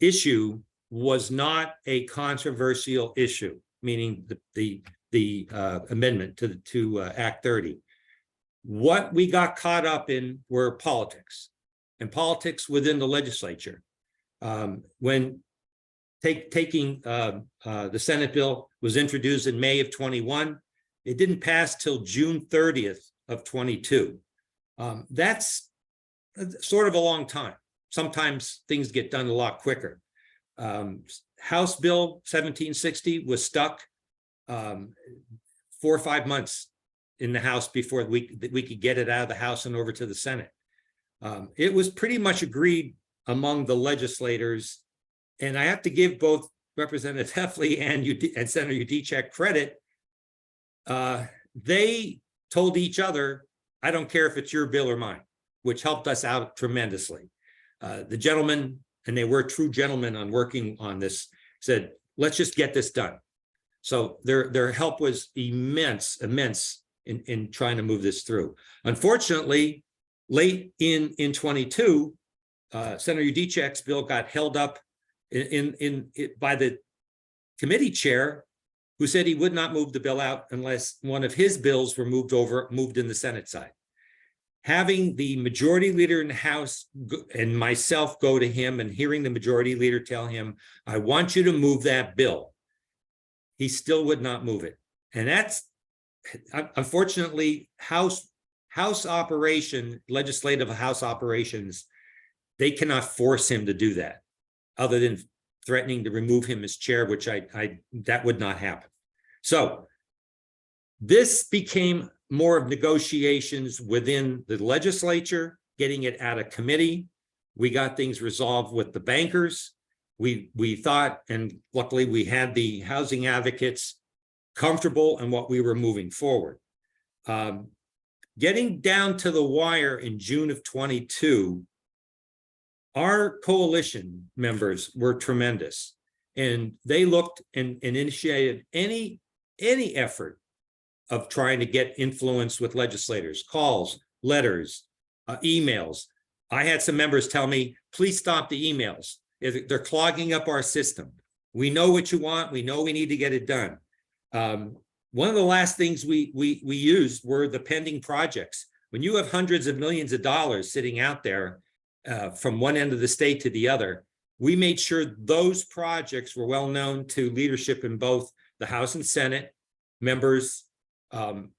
issue was not a controversial issue, meaning the amendment to Act 30. What we got caught up in were politics, and politics within the legislature. When taking the Senate bill was introduced in May of 21, it didn't pass till June 30th of 22. That's sort of a long time. Sometimes things get done a lot quicker. House Bill 1760 was stuck 4 or 5 months in the House before we could get it out of the House and over to the Senate. It was pretty much agreed among the legislators, and I have to give both Representative Heffley and Senator Udicek credit. They told each other, I don't care if it's your bill or mine, which helped us out tremendously. The gentlemen, and they were true gentlemen on working on this, said, let's just get this done. So their help was immense in trying to move this through. Unfortunately, late in 22, Senator Udicek's bill got held up by the committee chair, who said he would not move the bill out unless one of his bills were moved in the Senate side. Having the majority leader in the House and myself go to him and hearing the majority leader tell him, I want you to move that bill, he still would not move it. And that's, unfortunately, legislative House operations, they cannot force him to do that, other than threatening to remove him as chair, which that would not happen. So this became more of negotiations within the legislature, getting it out of committee. We got things resolved with the bankers. We thought, and luckily we had the housing advocates comfortable in what we were moving forward. Getting down to the wire in June of 22, our coalition members were tremendous, and they looked and initiated any effort of trying to get influence with legislators, calls, letters, emails. I had some members tell me, please stop the emails. They're clogging up our system. We know what you want. We know we need to get it done. One of the last things we used were the pending projects. When you have hundreds of millions of dollars sitting out there from one end of the state to the other, we made sure those projects were well known to leadership in both the House and Senate, members,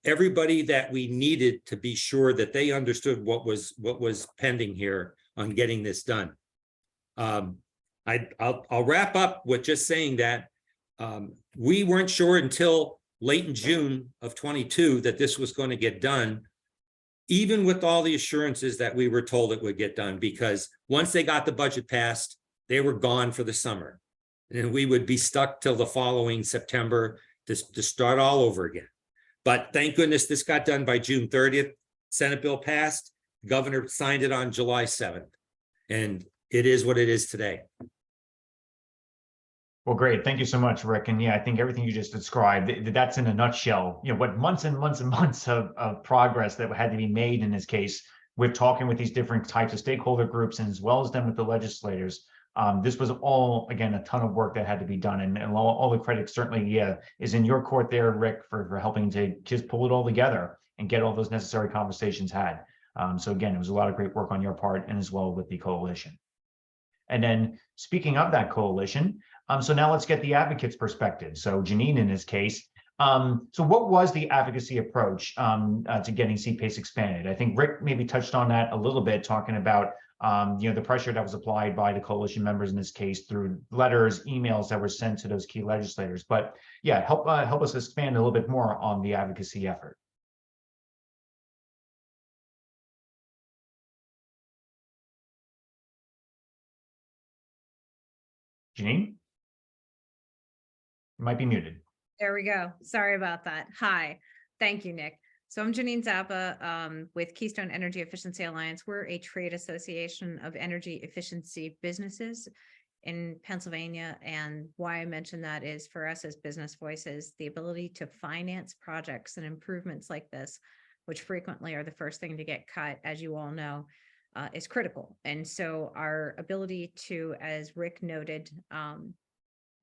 everybody that we needed to be sure that they understood what was pending here on getting this done. I'll wrap up with just saying that we weren't sure until late in June of 22 that this was going to get done, even with all the assurances that we were told it would get done, because once they got the budget passed, they were gone for the summer, and we would be stuck till the following September to start all over again. But thank goodness this got done by June 30th. Senate bill passed. The governor signed it on July 7th. And it is what it is today. Well, great. Thank you so much, Rick. And yeah, I think everything you just described, that's in a nutshell, what months and months and months of progress that had to be made in this case with talking with these different types of stakeholder groups, and as well as then with the legislators. This was all, again, a ton of work that had to be done, and all the credit certainly is in your court there, Rick, for helping to just pull it all together and get all those necessary conversations had. So again, it was a lot of great work on your part, and as well with the coalition. And then speaking of that coalition, so now let's get the advocate's perspective. So Janine, in this case, so what was the advocacy approach to getting CPACE expanded? I think Rick maybe touched on that a little bit, talking about the pressure that was applied by the coalition members in this case through letters, emails that were sent to those key legislators. But yeah, help us expand a little bit more on the advocacy effort. Janine? You might be muted. There we go. Sorry about that. Hi. Thank you, Nick. So I'm Janine Zappa with Keystone Energy Efficiency Alliance. We're a trade association of energy efficiency businesses in Pennsylvania. And why I mention that is for us as business voices, the ability to finance projects and improvements like this, which frequently are the first thing to get cut, as you all know, is critical. And so our ability to, as Rick noted,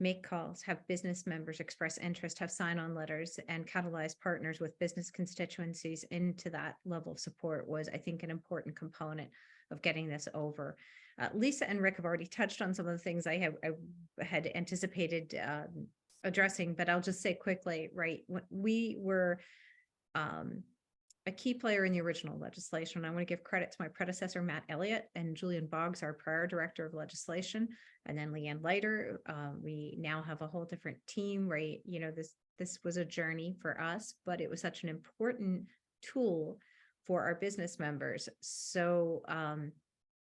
make calls, have business members express interest, have sign-on letters, and catalyze partners with business constituencies into that level of support was, I think, an important component of getting this over. Lisa and Rick have already touched on some of the things I had anticipated addressing, but I'll just say quickly, right? We were a key player in the original legislation. I want to give credit to my predecessor, Matt Elliott, and Julian Boggs, our prior director of legislation, and then Leanne Leiter. We now have a whole different team, right? You know, this was a journey for us, but it was such an important tool for our business members. So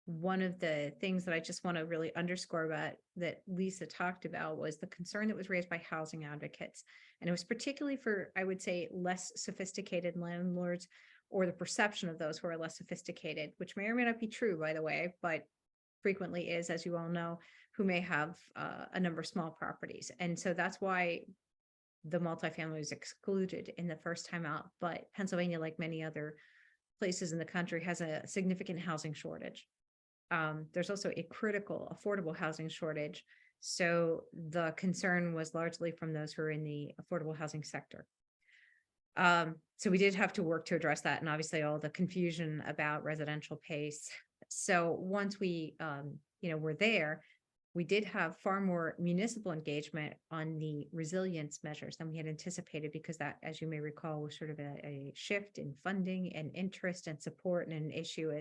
one of the things that I just want to really underscore about that Lisa talked about was the concern that was raised by housing advocates. And it was particularly for, I would say, less sophisticated landlords, or the perception of those who are less sophisticated, which may or may not be true, by the way, but frequently is, as you all know, who may have a number of small properties. And so that's why the multifamily was excluded in the first time out. But Pennsylvania, like many other places in the country, has a significant housing shortage. There's also a critical affordable housing shortage. So the concern was largely from those who are in the affordable housing sector. So we did have to work to address that, and obviously all the confusion about residential pace. So once we, were there, we did have far more municipal engagement on the resilience measures than we had anticipated, because that, as you may recall, was sort of a shift in funding and interest and support, and an issue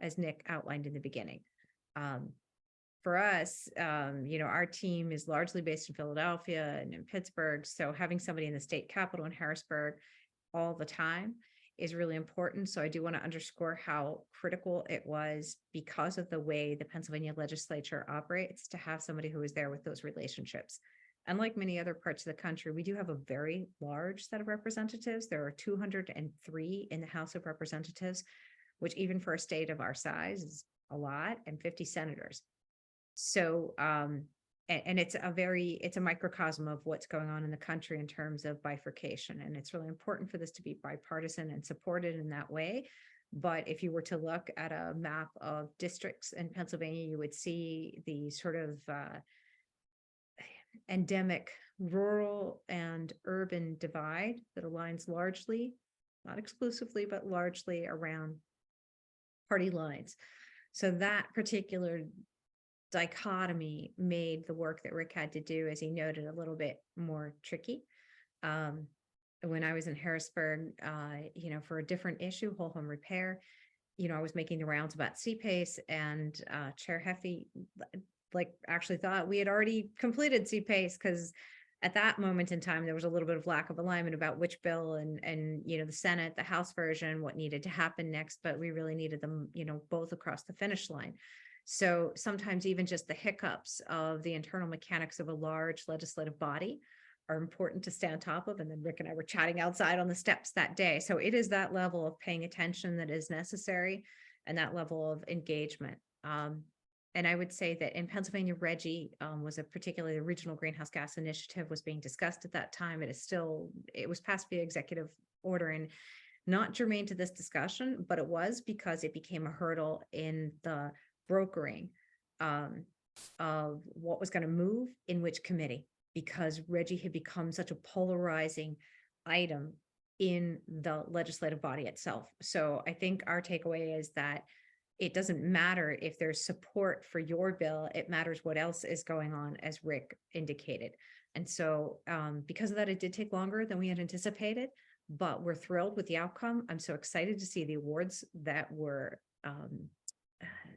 as Nick outlined in the beginning. For us, our team is largely based in Philadelphia and in Pittsburgh. So having somebody in the state capital in Harrisburg all the time is really important. So I do want to underscore how critical it was, because of the way the Pennsylvania legislature operates, to have somebody who is there with those relationships. Unlike many other parts of the country, we do have a very large set of representatives. There are 203 in the House of Representatives, which even for a state of our size is a lot, and 50 senators. So, and it's a microcosm of what's going on in the country in terms of bifurcation. And it's really important for this to be bipartisan and supported in that way. But if you were to look at a map of districts in Pennsylvania, you would see the sort of endemic rural and urban divide that aligns largely, not exclusively, but largely around party lines. So that particular dichotomy made the work that Rick had to do, as he noted, a little bit more tricky. When I was in Harrisburg, for a different issue, whole home repair, I was making the rounds about CPACE, and Chair Heffy actually thought we had already completed CPACE, because at that moment in time, there was a little bit of lack of alignment about which bill and the Senate, the House version, what needed to happen next, but we really needed them, both across the finish line. So sometimes even just the hiccups of the internal mechanics of a large legislative body are important to stay on top of. And then Rick and I were chatting outside on the steps that day. So it is that level of paying attention that is necessary, and that level of engagement. And I would say that in Pennsylvania, RGGI was a particularly regional greenhouse gas initiative was being discussed at that time. It was passed via executive order, and not germane to this discussion, but it was because it became a hurdle in the brokering of what was going to move in which committee, because RGGI had become such a polarizing item in the legislative body itself. So I think our takeaway is that it doesn't matter if there's support for your bill, it matters what else is going on, as Rick indicated. And so because of that, it did take longer than we had anticipated, but we're thrilled with the outcome. I'm so excited to see the awards that were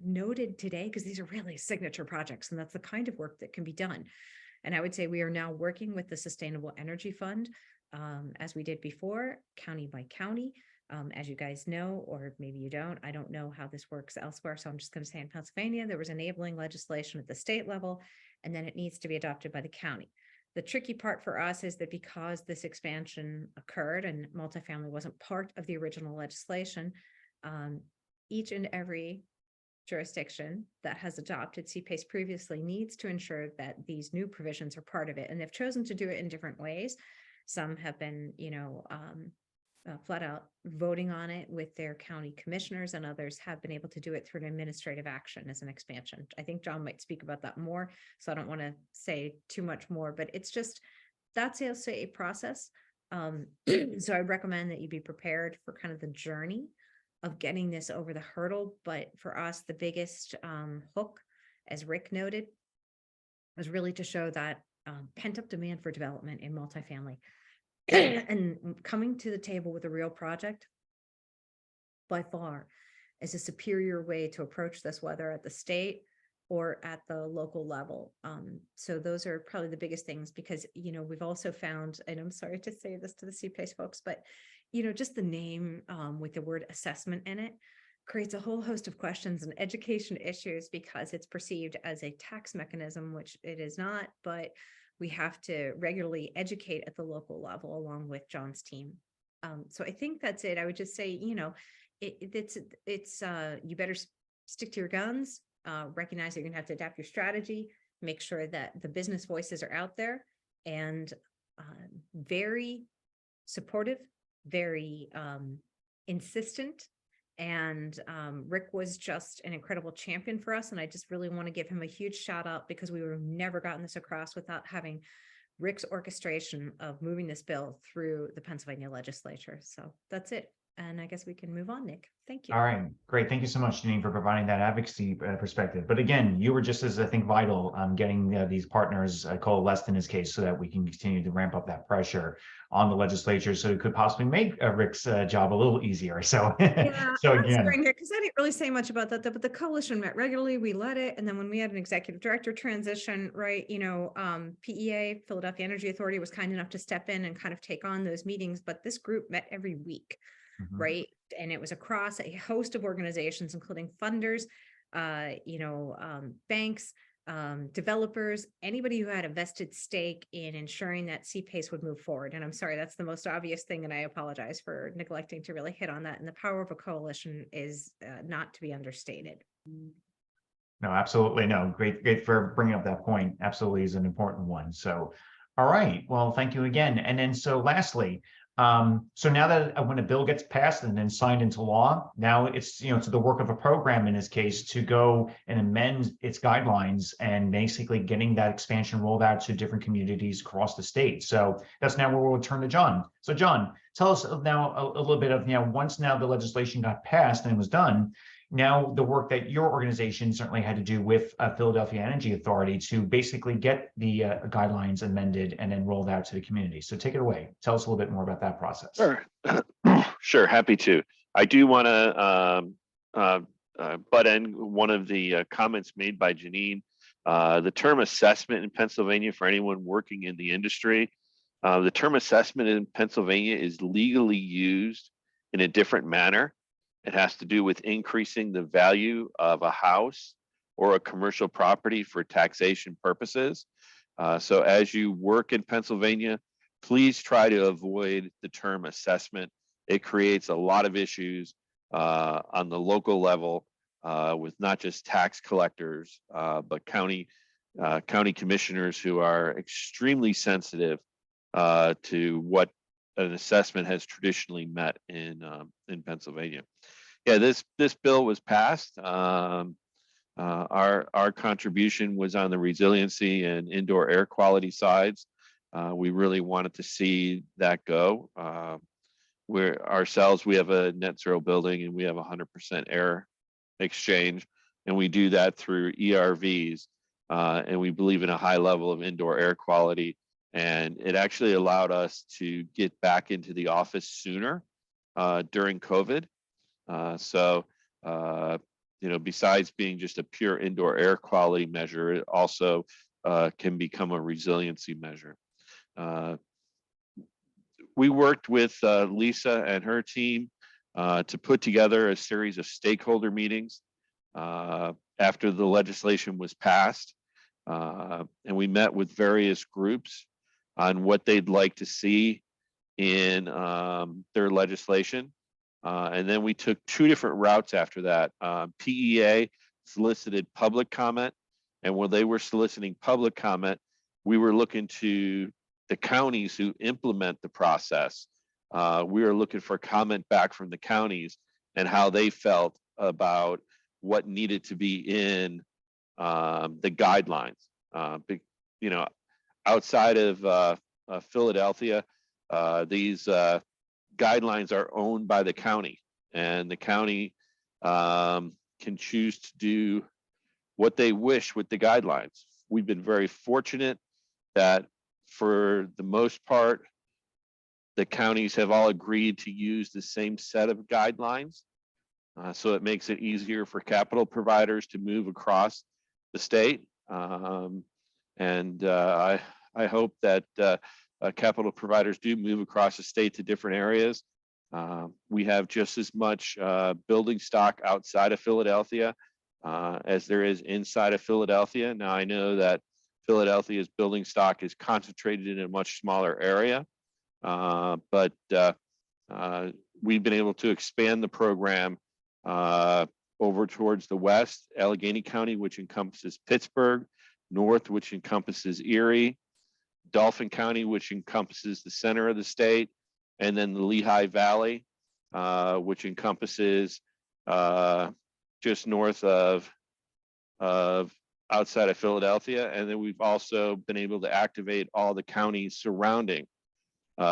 noted today, because these are really signature projects, and that's the kind of work that can be done. And I would say we are now working with the Sustainable Energy Fund, as we did before, county by county. As you guys know, or maybe you don't, I don't know how this works elsewhere. So I'm just going to say in Pennsylvania, there was enabling legislation at the state level, and then it needs to be adopted by the county. The tricky part for us is that because this expansion occurred and multifamily wasn't part of the original legislation, each and every jurisdiction that has adopted CPACE previously needs to ensure that these new provisions are part of it. And they've chosen to do it in different ways. Some have been, flat out voting on it with their county commissioners, and others have been able to do it through an administrative action as an expansion. I think John might speak about that more, so I don't want to say too much more, but it's just, that's also a process. So I recommend that you be prepared for kind of the journey of getting this over the hurdle. But for us, the biggest hook, as Rick noted, was really to show that pent-up demand for development in multifamily. And coming to the table with a real project by far is a superior way to approach this, whether at the state or at the local level. So those are probably the biggest things, because, we've also found, and I'm sorry to say this to the CPACE folks, but, just the name with the word assessment in it creates a whole host of questions and education issues, because it's perceived as a tax mechanism, which it is not, but we have to regularly educate at the local level along with John's team. So I think that's it. I would just say, it's you better stick to your guns, recognize you're gonna have to adapt your strategy, make sure that the business voices are out there, and very supportive, very insistent. And Rick was just an incredible champion for us. And I just really want to give him a huge shout out, because we would have never gotten this across without having Rick's orchestration of moving this bill through the Pennsylvania legislature. So that's it. And I guess we can move on, Nick. Thank you. All right, great. Thank you so much, Janine, for providing that advocacy perspective. But again, you were just as, I think, vital getting these partners coalesced in his case, so that we can continue to ramp up that pressure on the legislature, so it could possibly make Rick's job a little easier. So, Yeah, so I'm again, sorry, Nick, because I didn't really say much about that, but the coalition met regularly. We led it. And then when we had an executive director transition, right, PEA, Philadelphia Energy Authority, was kind enough to step in and kind of take on those meetings. But this group met every week. Right. And it was across a host of organizations, including funders, banks, developers, anybody who had a vested stake in ensuring that CPACE would move forward. And I'm sorry, that's the most obvious thing, and I apologize for neglecting to really hit on that. And the power of a coalition is not to be understated. no, absolutely. No, great for bringing up that point. Absolutely is an important one. So, all right. Well, thank you again. And then, so lastly, so now that when a bill gets passed and then signed into law, now it's, to the work of a program in this case to go and amend its guidelines and basically getting that expansion rolled out to different communities across the state. So that's now where we'll turn to John. So John, tell us now a little bit of, once now the legislation got passed and it was done, now the work that your organization certainly had to do with Philadelphia Energy Authority to basically get the guidelines amended and then rolled out to the community. So take it away. Tell us a little bit more about that process. Sure, sure, happy to. I do want to butt in one of the comments made by Janine. The term assessment in Pennsylvania, for anyone working in the industry, the term assessment in Pennsylvania is legally used in a different manner. It has to do with increasing the value of a house or a commercial property for taxation purposes. So as you work in Pennsylvania, please try to avoid the term assessment. It creates a lot of issues on the local level with not just tax collectors, but county commissioners who are extremely sensitive to what an assessment has traditionally met in Pennsylvania. Yeah, this bill was passed. Our contribution was on the resiliency and indoor air quality sides. We really wanted to see that go. We have a net zero building and we have 100% air exchange, and we do that through ERVs. And we believe in a high level of indoor air quality. And it actually allowed us to get back into the office sooner during COVID. Besides being just a pure indoor air quality measure, it also can become a resiliency measure. We worked with Lisa and her team to put together a series of stakeholder meetings after the legislation was passed. And we met with various groups on what they'd like to see in their legislation. And then we took two different routes after that. PEA solicited public comment, and when they were soliciting public comment, we were looking to the counties who implement the process. We were looking for comment back from the counties and how they felt about what needed to be in the guidelines. You know, outside of Philadelphia, these guidelines are owned by the county, and the county can choose to do what they wish with the guidelines. We've been very fortunate that for the most part, the counties have all agreed to use the same set of guidelines. So it makes it easier for capital providers to move across the state. And I hope that capital providers do move across the state to different areas. We have just as much building stock outside of Philadelphia as there is inside of Philadelphia. Now, I know that Philadelphia's building stock is concentrated in a much smaller area, but we've been able to expand the program over towards the west, Allegheny County, which encompasses Pittsburgh, north, which encompasses Erie, Dauphin County, which encompasses the center of the state, and then the Lehigh Valley, which encompasses just north of outside of Philadelphia. And then we've also been able to activate all the counties surrounding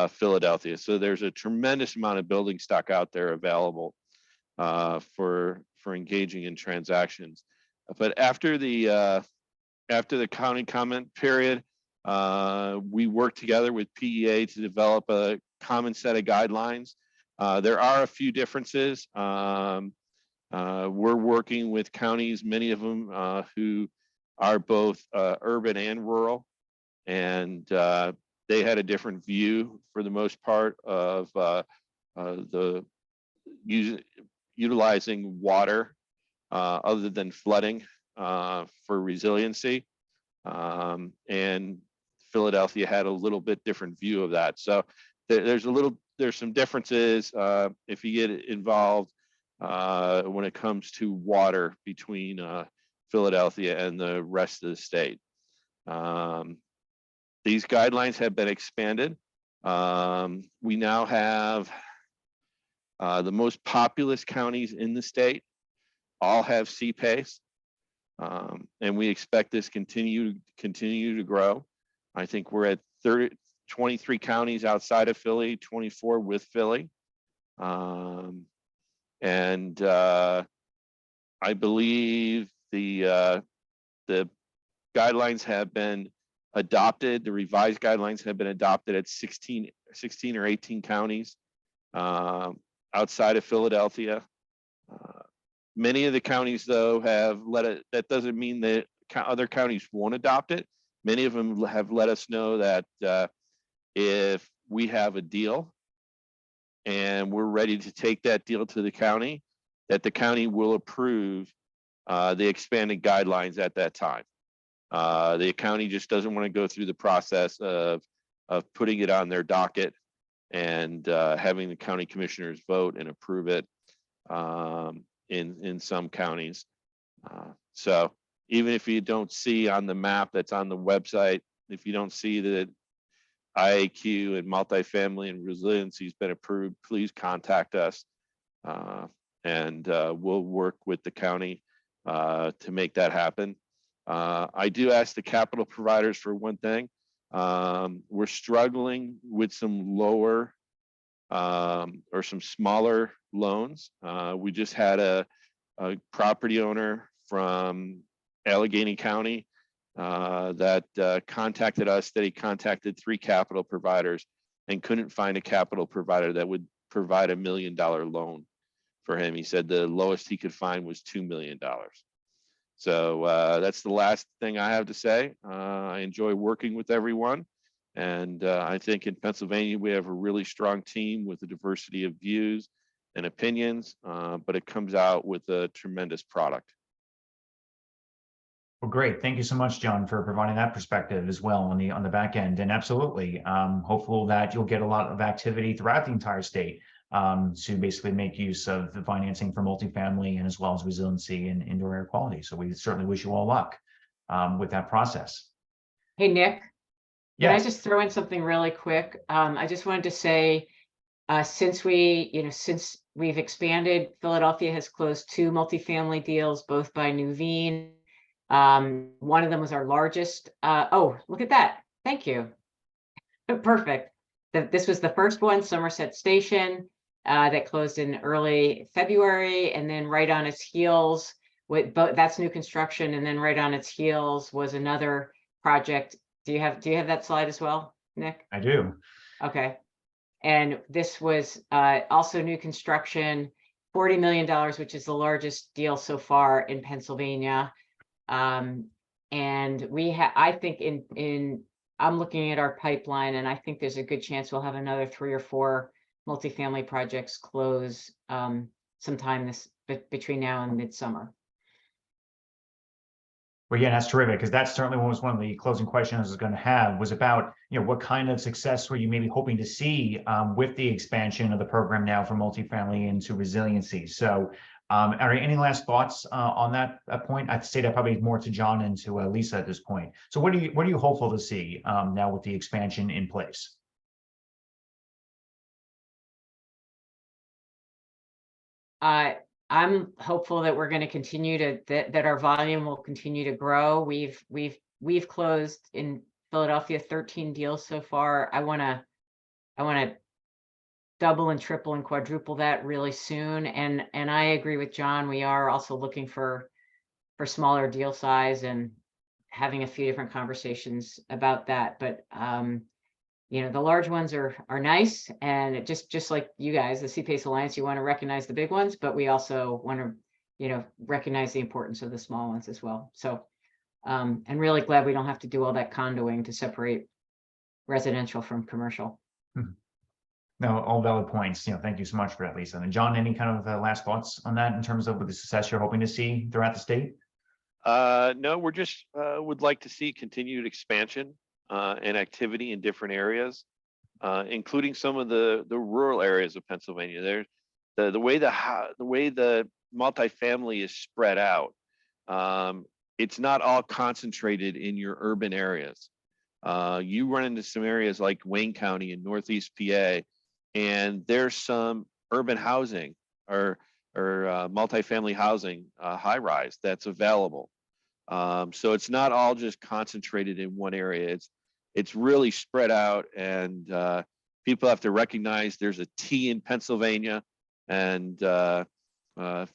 Philadelphia. So there's a tremendous amount of building stock out there available for engaging in transactions. But after the county comment period, we worked together with PEA to develop a common set of guidelines. There are a few differences. We're working with counties, many of them who are both urban and rural, and they had a different view for the most part of the utilizing water other than flooding for resiliency. And Philadelphia had a little bit different view of that. So there's some differences if you get involved when it comes to water between Philadelphia and the rest of the state. These guidelines have been expanded. We now have the most populous counties in the state all have CPAs, and we expect this continue to grow. I think we're at 23 counties outside of Philly, 24 with Philly. And I believe the guidelines have been adopted. The revised guidelines have been adopted at 16 or 18 counties outside of Philadelphia. Many of the counties, though, have let it. That doesn't mean that other counties won't adopt it. Many of them have let us know that if we have a deal and we're ready to take that deal to the county, that the county will approve the expanded guidelines at that time. The county just doesn't want to go through the process of putting it on their docket and having the county commissioners vote and approve it in some counties. So even if you don't see on the map that's on the website, if you don't see that IAQ and multifamily and resiliency has been approved, please contact us and we'll work with the county to make that happen. I do ask the capital providers for one thing. We're struggling with some lower or some smaller loans. We just had a property owner from Allegheny County that contacted us, that he contacted 3 capital providers and couldn't find a capital provider that would provide $1 million loan for him. He said the lowest he could find was $2 million. So that's the last thing I have to say. I enjoy working with everyone. And I think in Pennsylvania, we have a really strong team with a diversity of views and opinions, but it comes out with a tremendous product. Well, great. Thank you so much, John, for providing that perspective as well on the back end. And absolutely, hopeful that you'll get a lot of activity throughout the entire state to basically make use of the financing for multifamily and as well as resiliency and indoor air quality. So we certainly wish you all luck with that process. Hey, Nick, can I Yes. just throw in something really quick? I just wanted to say, since we've expanded, Philadelphia has closed 2 multifamily deals, both by Nuveen. One of them was our largest. Oh, look at that. Thank you. Perfect. This was the first one, Somerset Station, that closed in early February, and then right on its heels, that's new construction, and then right on its heels was another project. Do you have that slide as well, Nick? I do. Okay. And this was also new construction, $40 million, which is the largest deal so far in Pennsylvania. And I think I'm looking at our pipeline, and I think there's a good chance we'll have another 3 or 4 multifamily projects close sometime between now and midsummer. Well, yeah, that's terrific, because that certainly was one of the closing questions I was going to have, was about, what kind of success were you maybe hoping to see with the expansion of the program now from multifamily into resiliency. So are there any last thoughts on that point? I'd say that probably more to John and to Lisa at this point. So what are you hopeful to see now with the expansion in place? I'm hopeful that we're going to continue that our volume will continue to grow. We've closed in Philadelphia 13 deals so far. I want to double and triple and quadruple that really soon. And I agree with John. We are also looking for smaller deal size and having a few different conversations about that. But the large ones are nice, and it just like you guys, the CPA Alliance, you want to recognize the big ones, but we also want to recognize the importance of the small ones as well. So and really glad we don't have to do all that condoing to separate residential from commercial. No, all valid points. Thank you so much for that, Lisa. And John, any kind of last thoughts on that in terms of the success you're hoping to see throughout the state? No, we're just would like to see continued expansion and activity in different areas, including some of the rural areas of Pennsylvania. There, the way the multifamily is spread out, it's not all concentrated in your urban areas. You run into some areas like Wayne County in Northeast PA, and there's some urban housing or multifamily housing high rise that's available. So it's not all just concentrated in one area. It's really spread out, and people have to recognize there's a T in Pennsylvania, and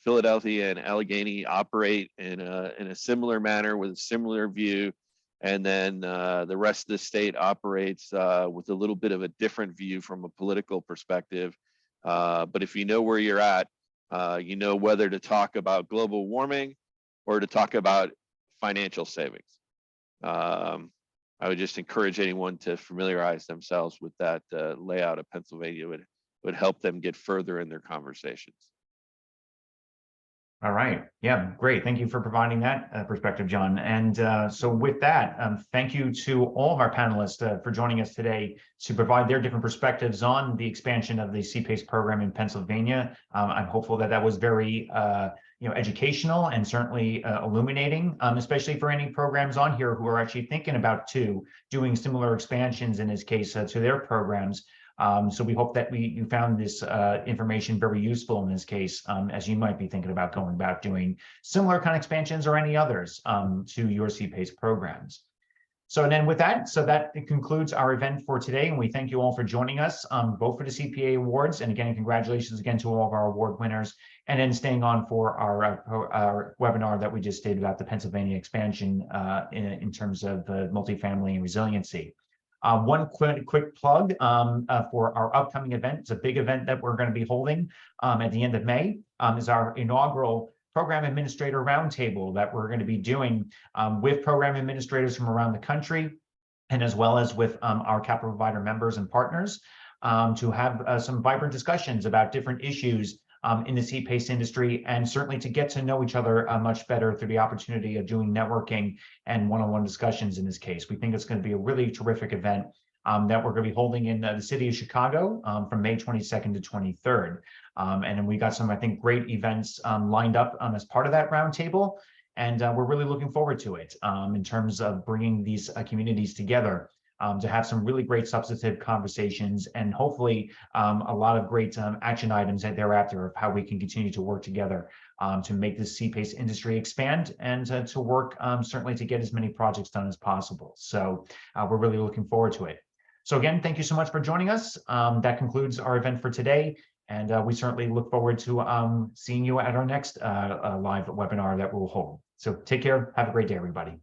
Philadelphia and Allegheny operate in a similar manner with a similar view, and then the rest of the state operates with a little bit of a different view from a political perspective. But if you know where you're at, you know whether to talk about global warming or to talk about financial savings. I would just encourage anyone to familiarize themselves with that layout of Pennsylvania. Would help them get further in their conversations. All right. Yeah, great. Thank you for providing that perspective, John. And so with that, thank you to all of our panelists for joining us today to provide their different perspectives on the expansion of the CPACE program in Pennsylvania. I'm hopeful that was very educational and certainly illuminating, especially for any programs on here who are actually thinking about doing similar expansions in this case to their programs. So we hope that you found this information very useful in this case, as you might be thinking about going about doing similar kind of expansions or any others to your CPACE programs. So then with that, that concludes our event for today. And we thank you all for joining us, both for the CPA Awards. And again, congratulations again to all of our award winners, and then staying on for our webinar that we just did about the Pennsylvania expansion in terms of multifamily and resiliency. One quick plug for our upcoming event. It's a big event that we're going to be holding at the end of May. Is our inaugural Program Administrator Roundtable that we're going to be doing with program administrators from around the country, and as well as with our capital provider members and partners to have some vibrant discussions about different issues in the CPACE industry, and certainly to get to know each other much better through the opportunity of doing networking and one-on-one discussions in this case. We think it's going to be a really terrific event that we're going to be holding in the city of Chicago from May 22nd to 23rd. And then we got some, I think, great events lined up as part of that roundtable. And we're really looking forward to it in terms of bringing these communities together to have some really great substantive conversations and hopefully a lot of great action items thereafter of how we can continue to work together to make this CPACE industry expand and to work certainly to get as many projects done as possible. So we're really looking forward to it. So again, thank you so much for joining us. That concludes our event for today. And we certainly look forward to seeing you at our next live webinar that we'll hold. So take care. Have a great day, everybody.